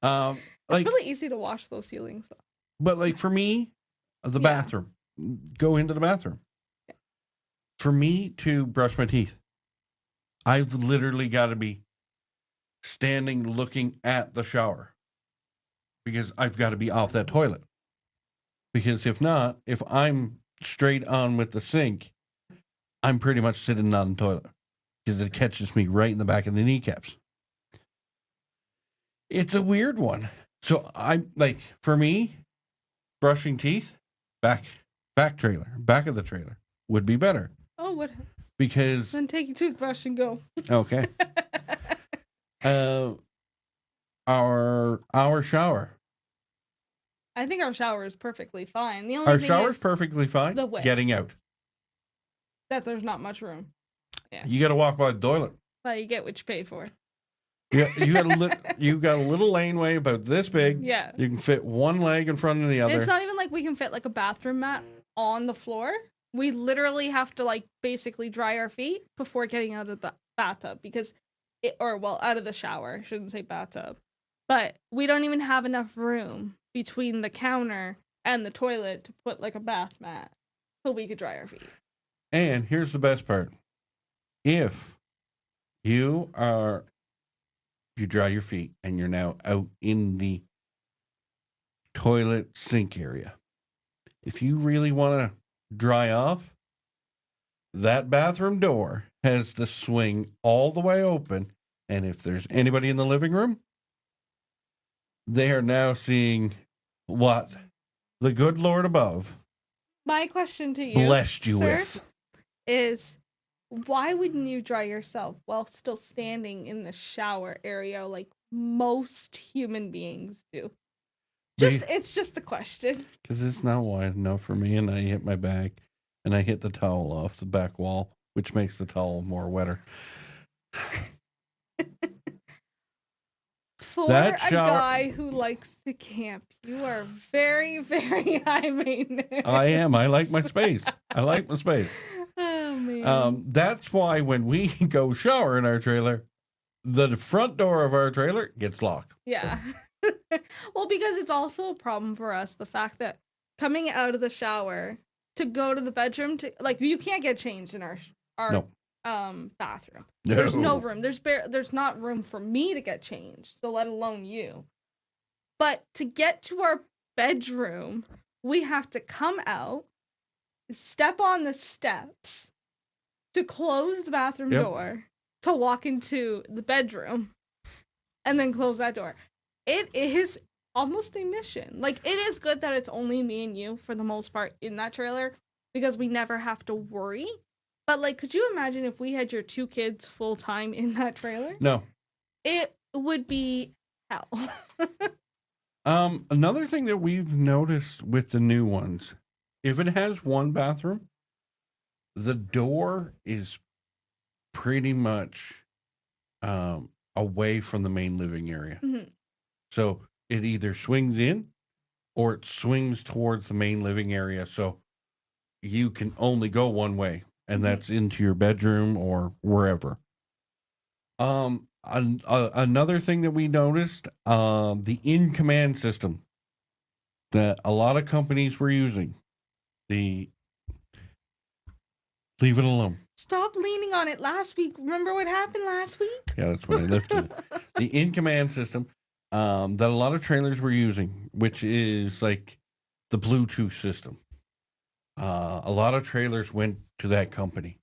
It's really easy to wash those ceilings though. But like for me, the bathroom. Go into the bathroom. Yeah. For me to brush my teeth, I've literally got to be standing looking at the shower. Because I've got to be off that toilet. Because if not, if I'm straight on with the sink, I'm pretty much sitting on the toilet. Because it catches me right in the back of the kneecaps. It's a weird one. So I'm like, for me, brushing teeth, back of the trailer would be better. Oh, what? Because then take your toothbrush and go. Okay. Our shower. I think our shower is perfectly fine. The only Our thing shower's is perfectly fine. the width. Getting out. That there's not much room. Yeah. You got to walk by the toilet. Well, you get what you pay for. Yeah, you got a little laneway about this big. Yeah. You can fit one leg in front of the other. It's not even like we can fit like a bathroom mat on the floor. We literally have to like basically dry our feet before getting out of the bathtub because out of the shower. I shouldn't say bathtub. But we don't even have enough room between the counter and the toilet to put like a bath mat so we could dry our feet. And here's the best part. If you dry your feet and you're now out in the toilet sink area, if you really want to dry off, that bathroom door has to swing all the way open. And if there's anybody in the living room, they are now seeing what the good Lord above My question to you, blessed you sir, with is why wouldn't you dry yourself while still standing in the shower area like most human beings do? It's just a question. Because it's not wide enough for me, and I hit my back, and I hit the towel off the back wall, which makes the towel more wetter. For a guy who likes to camp, you are very, very high maintenance. I am. I like my space. Oh, man. That's why when we go shower in our trailer, the front door of our trailer gets locked. Yeah. Well, because it's also a problem for us, the fact that coming out of the shower to go to the bedroom, you can't get changed in our No. Bathroom. No. There's no room. There's not room for me to get changed, so let alone you. But to get to our bedroom, we have to come out, step on the steps to close the bathroom door to walk into the bedroom and then close that door. It is almost a mission. Like, it is good that it's only me and you for the most part in that trailer because we never have to worry. But, like, could you imagine if we had your 2 kids full time in that trailer? No. It would be hell. Another thing that we've noticed with the new ones, if it has one bathroom, the door is pretty much away from the main living area. Mhm. So it either swings in or it swings towards the main living area. So you can only go one way, and Mhm. that's into your bedroom or wherever. Another thing that we noticed, the in command system that a lot of companies were using. The leave it alone. Stop leaning on it last week. Remember what happened last week? Yeah, that's when I lifted it. The in command system that a lot of trailers were using, which is like the Bluetooth system. A lot of trailers went to that company.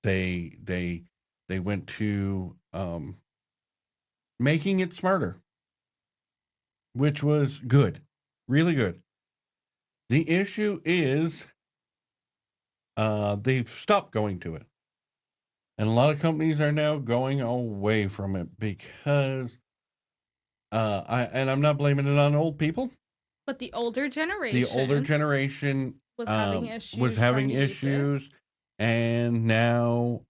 They went to making it smarter, which was good, really good. The issue is they've stopped going to it. And a lot of companies are now going away from it because I'm not blaming it on old people. But the older The older generation generation was having was issues having trying to use it. issues, and now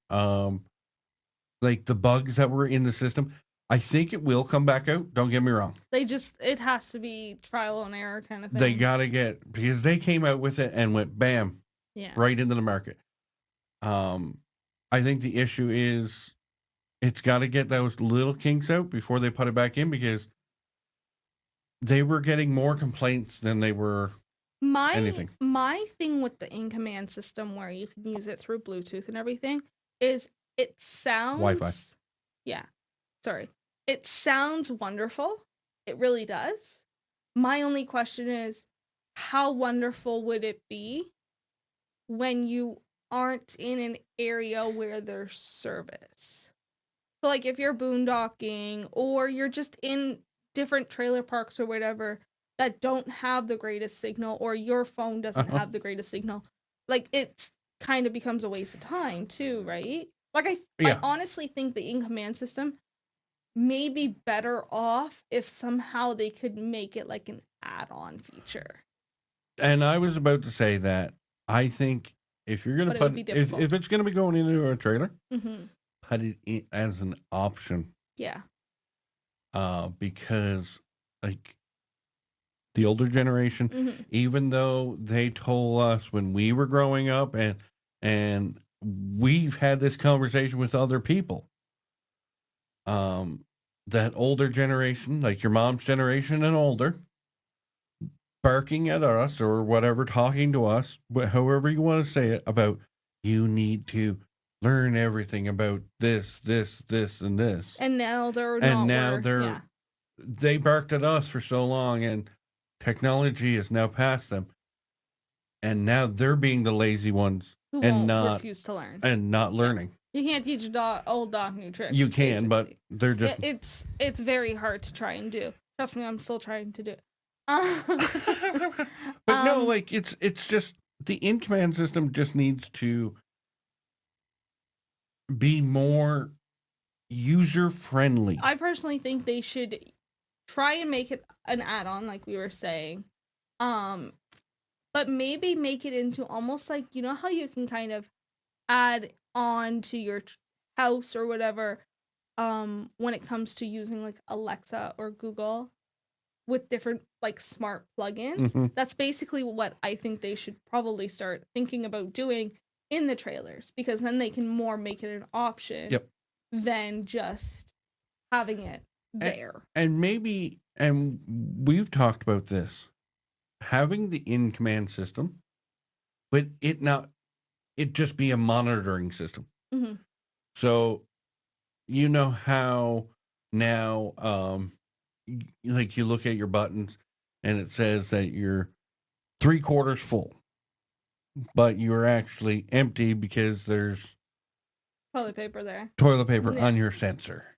like the bugs that were in the system, I think it will come back out. Don't get me wrong. It has to be trial and error kind of thing. They gotta get, because they came out with it and went bam, Yeah. right into the market. I think the issue is it's got to get those little kinks out before they put it back in, because they were getting more complaints than they were anything. My thing with the in command system where you can use it through Bluetooth and everything is it sounds Wi-Fi. Yeah. Sorry. It sounds wonderful. It really does. My only question is how wonderful would it be when you aren't in an area where there's service? So like if you're boondocking or you're just in different trailer parks or whatever that don't have the greatest signal, or your phone doesn't have the greatest signal, like it kind of becomes a waste of time too, right? Like I honestly think the in command system may be better off if somehow they could make it like an add-on feature. And I was about to say that I think if you're gonna But it would put be if it's gonna be going into a trailer, Mm-hmm. put it in as an option. Yeah. Because like the older generation, Mm-hmm. even though they told us when we were growing up, and we've had this conversation with other people, that older generation, like your mom's generation and older, barking at us or whatever, talking to us, however you want to say it, about you need to learn everything about this, and this. And now they're And not now where, they're yeah. they barked at us for so long, and technology has now passed them, and now they're being the lazy ones Who and won't not refuse to learn. and not learning. You can't teach a old dog new tricks. You can, but basically. they're just It's very hard to try and do. Trust me, I'm still trying to do it. But no, like it's just the in command system just needs to be more user friendly. I personally think they should try and make it an add-on, like we were saying. But maybe make it into almost like, you know how you can kind of add on to your house or whatever, when it comes to using like Alexa or Google with different like smart plugins. Mhm. That's basically what I think they should probably start thinking about doing in the trailers, because then they can more make it an option Yep. than just having it there. And maybe, and we've talked about this, having the in command system, but it just be a monitoring system. Mm-hmm. So you know how now like you look at your buttons and it says that you're 3/4 full, but you're actually empty because there's Toilet paper there. toilet paper Yeah. on your sensor.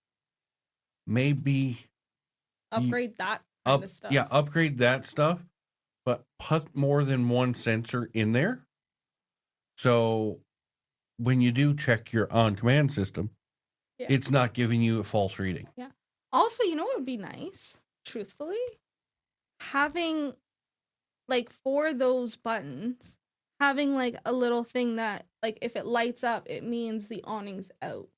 Maybe Upgrade that kind of stuff. Yeah, upgrade that stuff, but put more than one sensor in there. So when you do check your on command system, Yeah. it's not giving you a false reading. Yeah. Also, you know what would be nice? truthfully, having like for those buttons, having like a little thing that like if it lights up, it means the awning's out.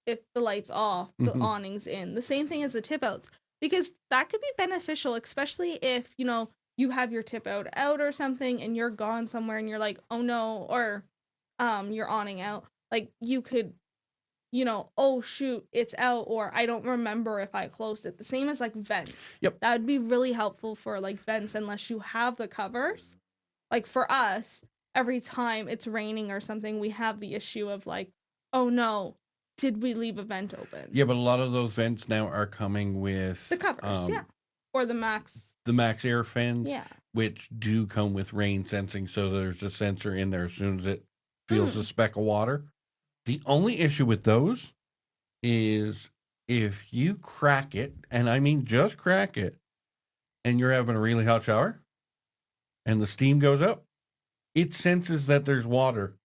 If the light's off, the Mhm. awning's in. The same thing as the tip outs, because that could be beneficial, especially if you have your tip out or something, and you're gone somewhere, and you're like, oh no, or you're awning out. Like you could, oh shoot, it's out, or I don't remember if I closed it. The same as like vents. Yep. That would be really helpful for like vents, unless you have the covers. Like for us, every time it's raining or something, we have the issue of like, oh no, did we leave a vent open? Yeah, but a lot of those vents now are coming with The covers, yeah. Or the Max. the Max Air fans, Yeah. which do come with rain sensing, so there's a sensor in there as soon as it feels a speck of water. The only issue with those is if you crack it, and I mean just crack it, and you're having a really hot shower, and the steam goes up, it senses that there's water,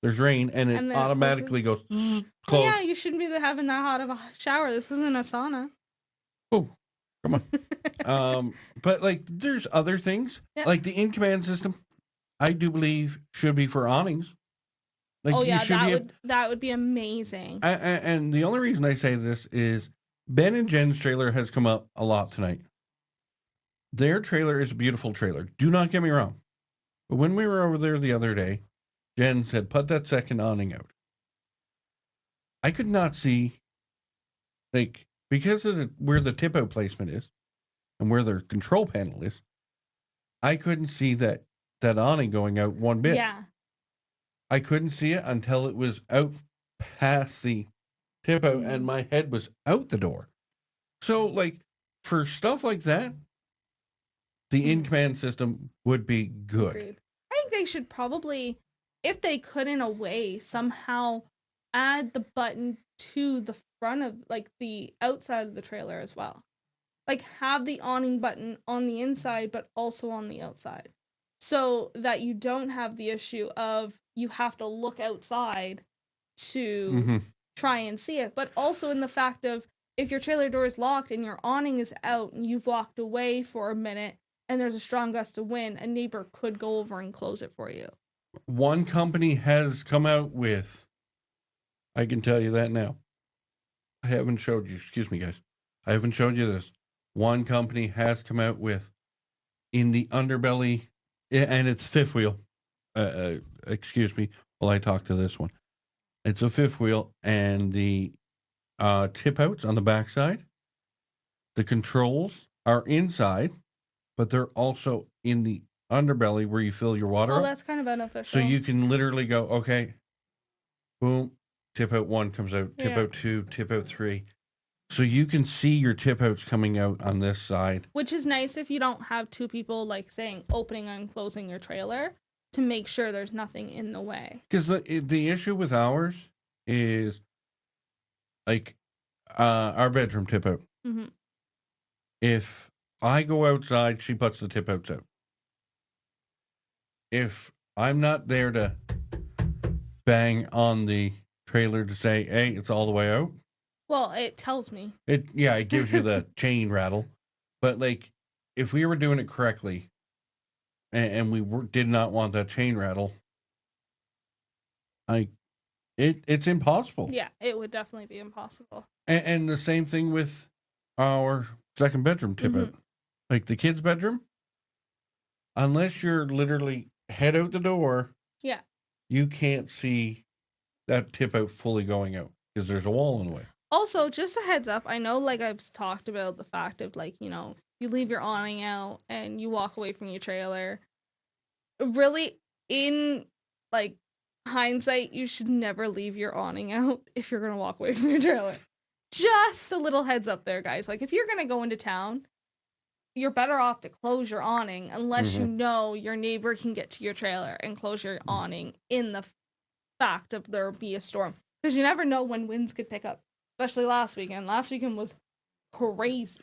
there's rain, and it And then it automatically goes Oh, close. yeah, you shouldn't be having that hot of a shower. This isn't a sauna. Oh, come on. But like, there's other things Yep. like the in-command system. I do believe should be for awnings. Like, Oh you yeah, should that would be amazing. And the only reason I say this is Ben and Jen's trailer has come up a lot tonight. Their trailer is a beautiful trailer. Do not get me wrong. But when we were over there the other day, Jen said, put that second awning out. I could not see, like, because of where the tip out placement is and where their control panel is, I couldn't see that awning going out one bit. Yeah. I couldn't see it until it was out past the tip out and my head was out the door. So, like, for stuff like that, the in-command system would be good. Agreed. I think they should probably, if they could in a way, somehow add the button to the front of, like, the outside of the trailer as well. Like, have the awning button on the inside, but also on the outside. So that you don't have the issue of you have to look outside to try and see it. But also in the fact of if your trailer door is locked and your awning is out and you've walked away for a minute and there's a strong gust of wind, a neighbor could go over and close it for you. One company has come out with, I can tell you that now. I haven't showed you, excuse me, guys. I haven't showed you this. One company has come out with, in the underbelly, and it's fifth wheel. Excuse me while I talk to this one. It's a fifth wheel, and the tip outs on the backside, the controls are inside, but they're also in the underbelly where you fill your water Oh, up. that's kind of beneficial. So you can literally go, okay, boom, tip out 1 comes out, tip out 2, tip out 3. So you can see your tip outs coming out on this side. Which is nice if you don't have two people, like, saying, opening and closing your trailer to make sure there's nothing in the way. Because the issue with ours is, like, our bedroom tip out. Mm-hmm. If I go outside, she puts the tip outs out. If I'm not there to bang on the trailer to say, hey, it's all the way out. Well, it tells me. It gives you the chain rattle. But, like, if we were doing it correctly and we did not want that chain rattle, it's impossible. Yeah, it would definitely be impossible. And the same thing with our second bedroom tip out. Like the kids' bedroom, unless you're literally head out the door, you can't see that tip out fully going out because there's a wall in the way. Also, just a heads up, I know, like, I've talked about the fact of, like, you leave your awning out and you walk away from your trailer. Really, in, like, hindsight, you should never leave your awning out if you're going to walk away from your trailer. Just a little heads up there, guys. Like, if you're going to go into town, you're better off to close your awning unless you know your neighbor can get to your trailer and close your awning in the fact of there be a storm. Because you never know when winds could pick up. Especially last weekend. Last weekend was crazy.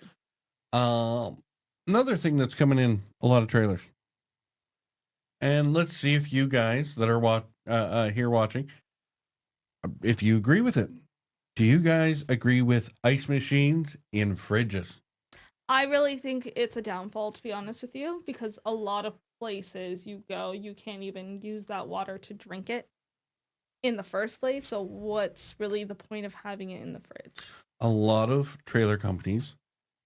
Another thing that's coming in a lot of trailers. And let's see if you guys that are here watching, if you agree with it. Do you guys agree with ice machines in fridges? I really think it's a downfall, to be honest with you, because a lot of places you go, you can't even use that water to drink it in the first place. So what's really the point of having it in the fridge? A lot of trailer companies,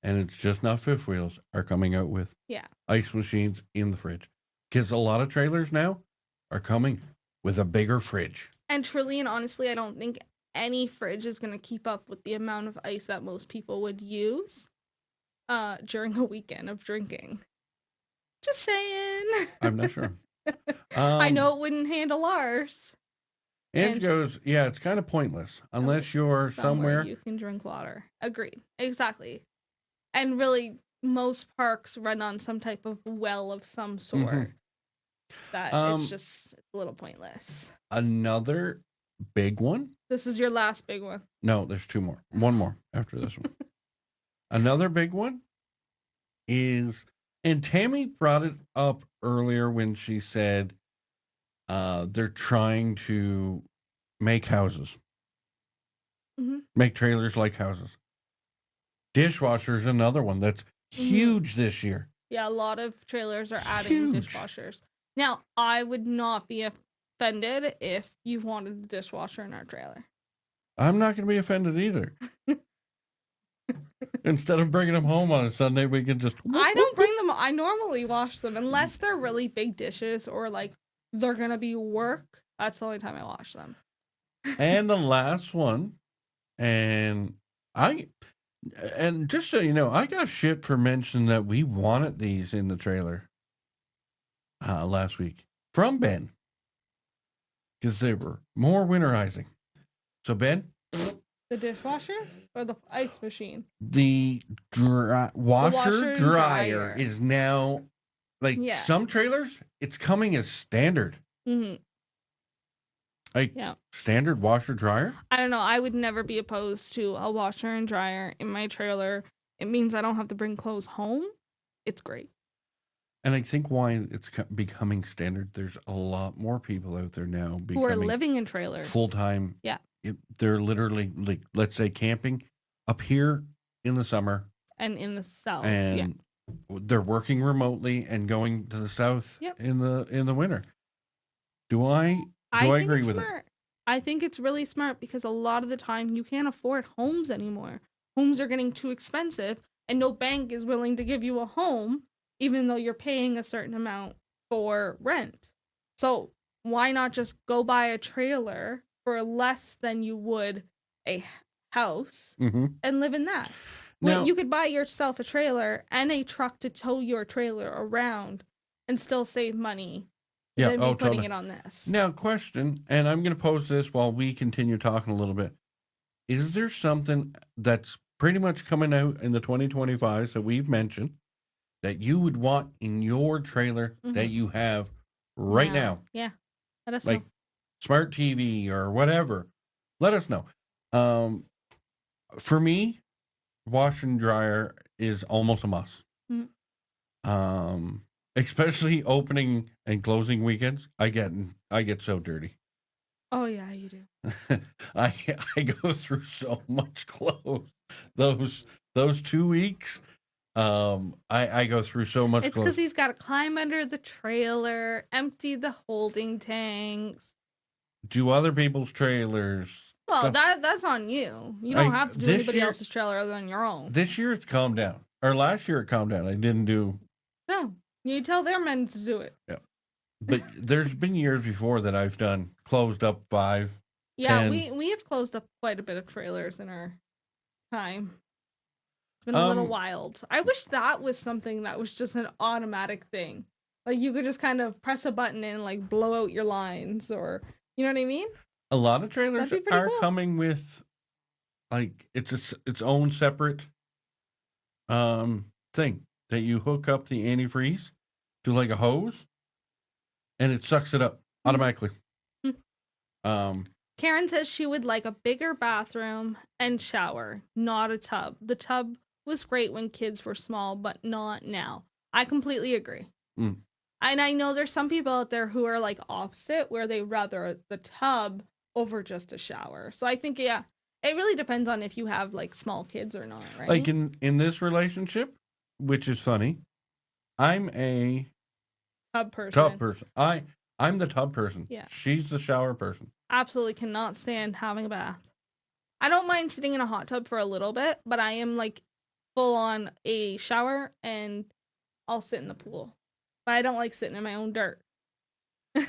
and it's just not fifth wheels, are coming out with Yeah. ice machines in the fridge. Because a lot of trailers now are coming with a bigger fridge. And truly and honestly, I don't think any fridge is going to keep up with the amount of ice that most people would use during a weekend of drinking. Just saying. I'm not sure. I know it wouldn't handle ours. Ange And goes, yeah, it's kind of pointless unless you're somewhere. you can drink water. Agreed. Exactly. And really, most parks run on some type of well of some sort. That it's just a little pointless. Another big one. This is your last big one. No, there's two more. One more after this one. Another big one is, and Tammy brought it up earlier when she said they're trying to make houses, make trailers like houses. Dishwasher is another one that's huge this year. Yeah, a lot of trailers are adding dishwashers. Now, I would not be offended if you wanted a dishwasher in our trailer. I'm not going to be offended either. Instead of bringing them home on a Sunday, we can just... I don't bring them. I normally wash them unless they're really big dishes or like they're going to be work. That's the only time I wash them. And the last one, and just so you know, I got shit for mentioning that we wanted these in the trailer last week from Ben because they were more winterizing. So Ben, the dishwasher or the ice machine? The washer dryer is now some trailers. It's coming as standard. Standard washer dryer. I don't know. I would never be opposed to a washer and dryer in my trailer. It means I don't have to bring clothes home. It's great. And I think why it's becoming standard, there's a lot more people out there now who are living in trailers full time. Yeah. They're literally, like, let's say, camping up here in the summer. And in the south. And they're working remotely and going to the south in the winter. Do I agree with it? I think it's really smart because a lot of the time you can't afford homes anymore. Homes are getting too expensive and no bank is willing to give you a home even though you're paying a certain amount for rent. So why not just go buy a trailer for less than you would a house and live in that? Now, you could buy yourself a trailer and a truck to tow your trailer around and still save money. Yeah, than putting it on this. Now, question, and I'm going to pose this while we continue talking a little bit. Is there something that's pretty much coming out in the 2025s that we've mentioned that you would want in your trailer that you have right now? Yeah, let us know. Smart TV or whatever. Let us know. For me, wash and dryer is almost a must. Especially opening and closing weekends, I get so dirty. Oh yeah, you do. I go through so much clothes. Those 2 weeks, I go through so much clothes. It's because he's got to climb under the trailer, empty the holding tanks. Do other people's trailers. Well, that's on you. You don't have to do anybody else's trailer other than your own. This year it's calmed down. Or last year it calmed down. I didn't do. No, you tell their men to do it. Yeah. But there's been years before that I've done closed up 5. Yeah, 10. we have closed up quite a bit of trailers in our time. It's been a little wild. I wish that was something that was just an automatic thing. Like you could just kind of press a button and like blow out your lines, or you know what I mean? A lot of trailers are coming with like its own separate thing that you hook up the antifreeze to like a hose, and it sucks it up automatically. Karen says she would like a bigger bathroom and shower, not a tub. The tub was great when kids were small, but not now. I completely agree. And I know there's some people out there who are like opposite, where they rather the tub over just a shower. So I think, it really depends on if you have like small kids or not, right? Like in this relationship, which is funny. I'm a Tub person. tub person. I'm the tub person. Yeah. She's the shower person. Absolutely cannot stand having a bath. I don't mind sitting in a hot tub for a little bit, but I am like full on a shower and I'll sit in the pool. But I don't like sitting in my own dirt.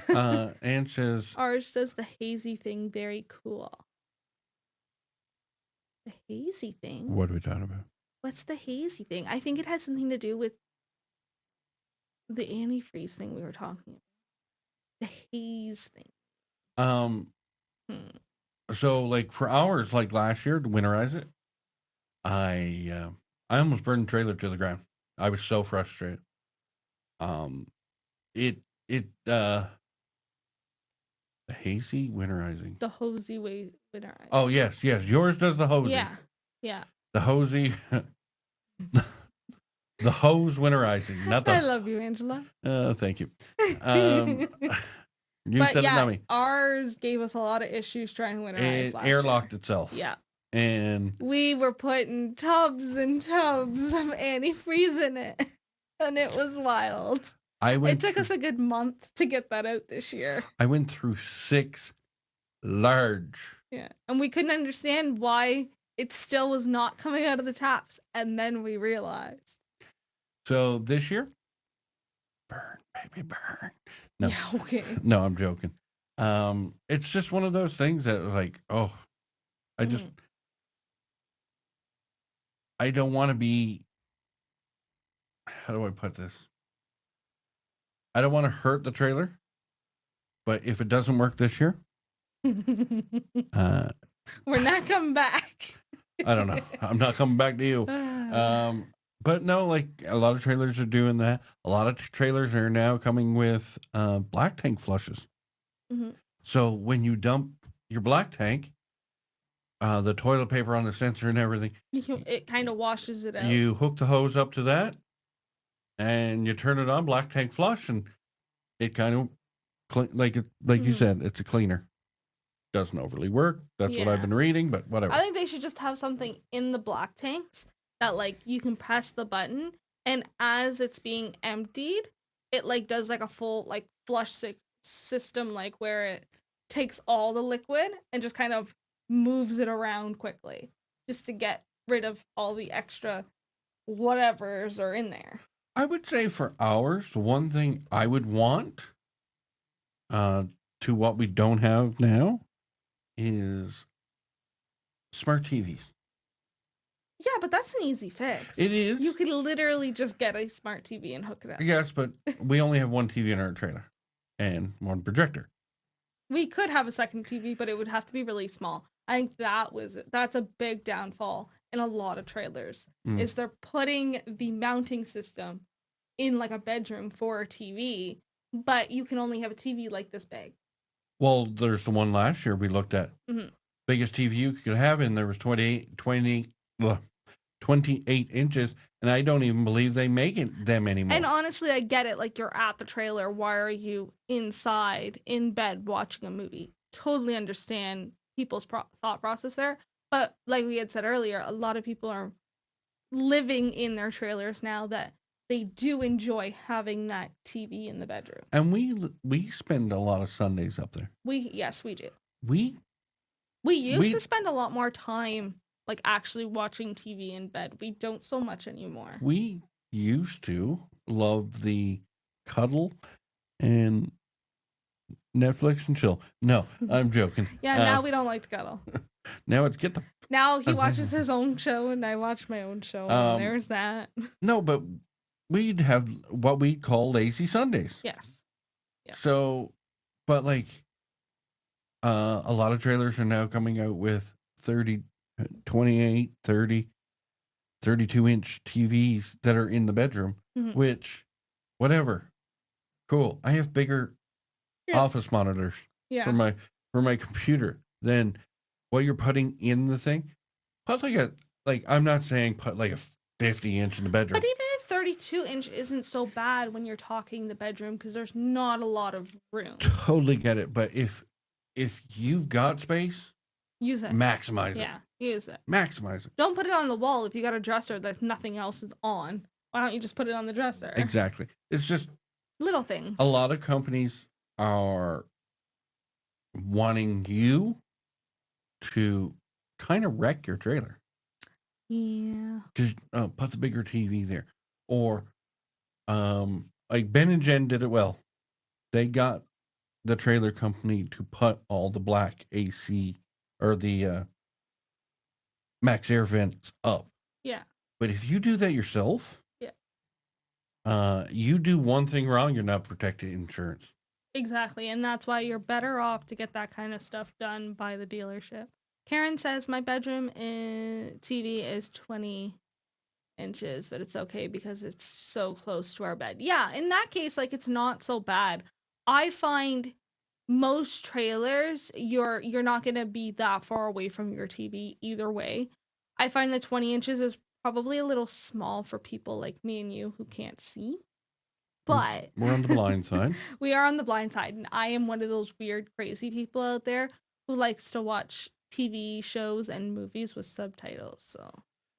Anne says, Ours does the hazy thing very cool. The hazy thing? what are we talking about? What's the hazy thing? I think it has something to do with the antifreeze thing we were talking about. The haze thing. So like for hours, like last year to winterize it, I almost burned the trailer to the ground. I was so frustrated. The hazy winterizing. The hosey way winterize. Oh yes. Yours does the hosey. Yeah. The hosey. The hose winterizing, not the. I love you, Angela. Thank you. You but said yeah, it, not me. Ours gave us a lot of issues trying to winterize It last airlocked year. itself. Yeah. And we were putting tubs and tubs of antifreeze in it, and it was wild. It took us a good month to get that out this year. I went through 6 large. Yeah, and we couldn't understand why it still was not coming out of the taps, and then we realized. So this year, burn, baby, burn. No, yeah, okay. No, I'm joking. It's just one of those things that, like, I don't want to be. How do I put this? I don't want to hurt the trailer, but if it doesn't work this year, we're not coming back. I don't know. I'm not coming back to you. But no, like a lot of trailers are doing that. A lot of trailers are now coming with black tank flushes. Mm-hmm. So when you dump your black tank, the toilet paper on the sensor and everything, it kind of washes it out. You hook the hose up to that, and you turn it on, black tank flush, and it kind of you said, it's a cleaner. Doesn't overly work. That's what I've been reading, but whatever. I think they should just have something in the black tanks that like you can press the button, and as it's being emptied, it like does like a full like flush system, like where it takes all the liquid and just kind of moves it around quickly, just to get rid of all the extra whatevers are in there. I would say for ours, one thing I would want to what we don't have now is smart TVs. Yeah, but that's an easy fix. It is. You could literally just get a smart TV and hook it up. Yes, but we only have one TV in our trailer and one projector. We could have a second TV, but it would have to be really small. I think that's a big downfall in a lot of trailers, is they're putting the mounting system in like a bedroom for a TV, but you can only have a TV like this big. Well, there's the one last year we looked at. Mm-hmm. Biggest TV you could have in there was 28 inches, and I don't even believe they make them anymore. And honestly, I get it. Like, you're at the trailer. Why are you inside, in bed, watching a movie? Totally understand people's thought process there. But like we had said earlier, a lot of people are living in their trailers now that they do enjoy having that TV in the bedroom. And we spend a lot of Sundays up there. Yes, we do. We used to spend a lot more time like actually watching TV in bed. We don't so much anymore. We used to love the cuddle and Netflix and chill. No, I'm joking. Yeah, now we don't like to cuddle. Now it's Now he watches his own show and I watch my own show. And there's that. No, but we'd have what we call lazy Sundays. Yes. Yeah. So, but like, a lot of trailers are now coming out with 30, 28, 30, 32-inch TVs that are in the bedroom, which, whatever. Cool. I have bigger office monitors for my computer than what you're putting in the thing. Put I'm not saying put like a 50-inch in the bedroom. But even a 32-inch isn't so bad when you're talking the bedroom because there's not a lot of room. Totally get it, but if you've got space, use it. Maximize it. Yeah, use it. Maximize it. Don't put it on the wall if you got a dresser that nothing else is on. Why don't you just put it on the dresser? Exactly. It's just Little things. a lot of companies are wanting you to kind of wreck your trailer. Yeah. Because put the bigger TV there. Or like Ben and Jen did it well. They got the trailer company to put all the black AC or the max air vents up. Yeah. But if you do that yourself, you do one thing wrong, you're not protected insurance. Exactly, and that's why you're better off to get that kind of stuff done by the dealership. Karen says my bedroom TV is 20 inches, but it's okay because it's so close to our bed. Yeah, in that case, like it's not so bad. I find most trailers you're not gonna be that far away from your TV either way. I find that 20 inches is probably a little small for people like me and you who can't see. But we're on the blind side. We are on the blind side, and I am one of those weird, crazy people out there who likes to watch TV shows and movies with subtitles. So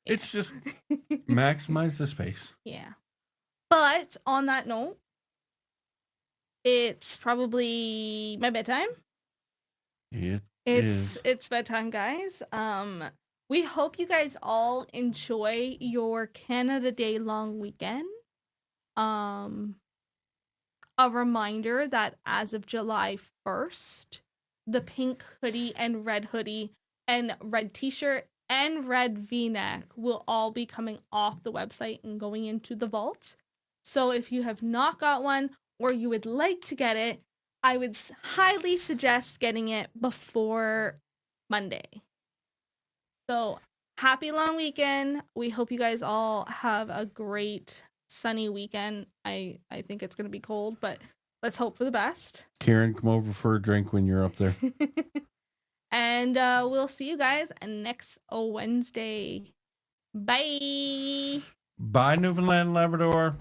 yeah. It's just maximize the space. Yeah. But on that note, it's probably my bedtime. It's bedtime, guys. We hope you guys all enjoy your Canada Day long weekend. A reminder that as of July 1st, the pink hoodie and red t-shirt and red v-neck will all be coming off the website and going into the vault. So if you have not got one or you would like to get it, I would highly suggest getting it before Monday. So happy long weekend. We hope you guys all have a great sunny weekend. I think it's going to be cold, but let's hope for the best. Karen, come over for a drink when you're up there. And we'll see you guys next Wednesday. Bye. Bye, Newfoundland and Labrador.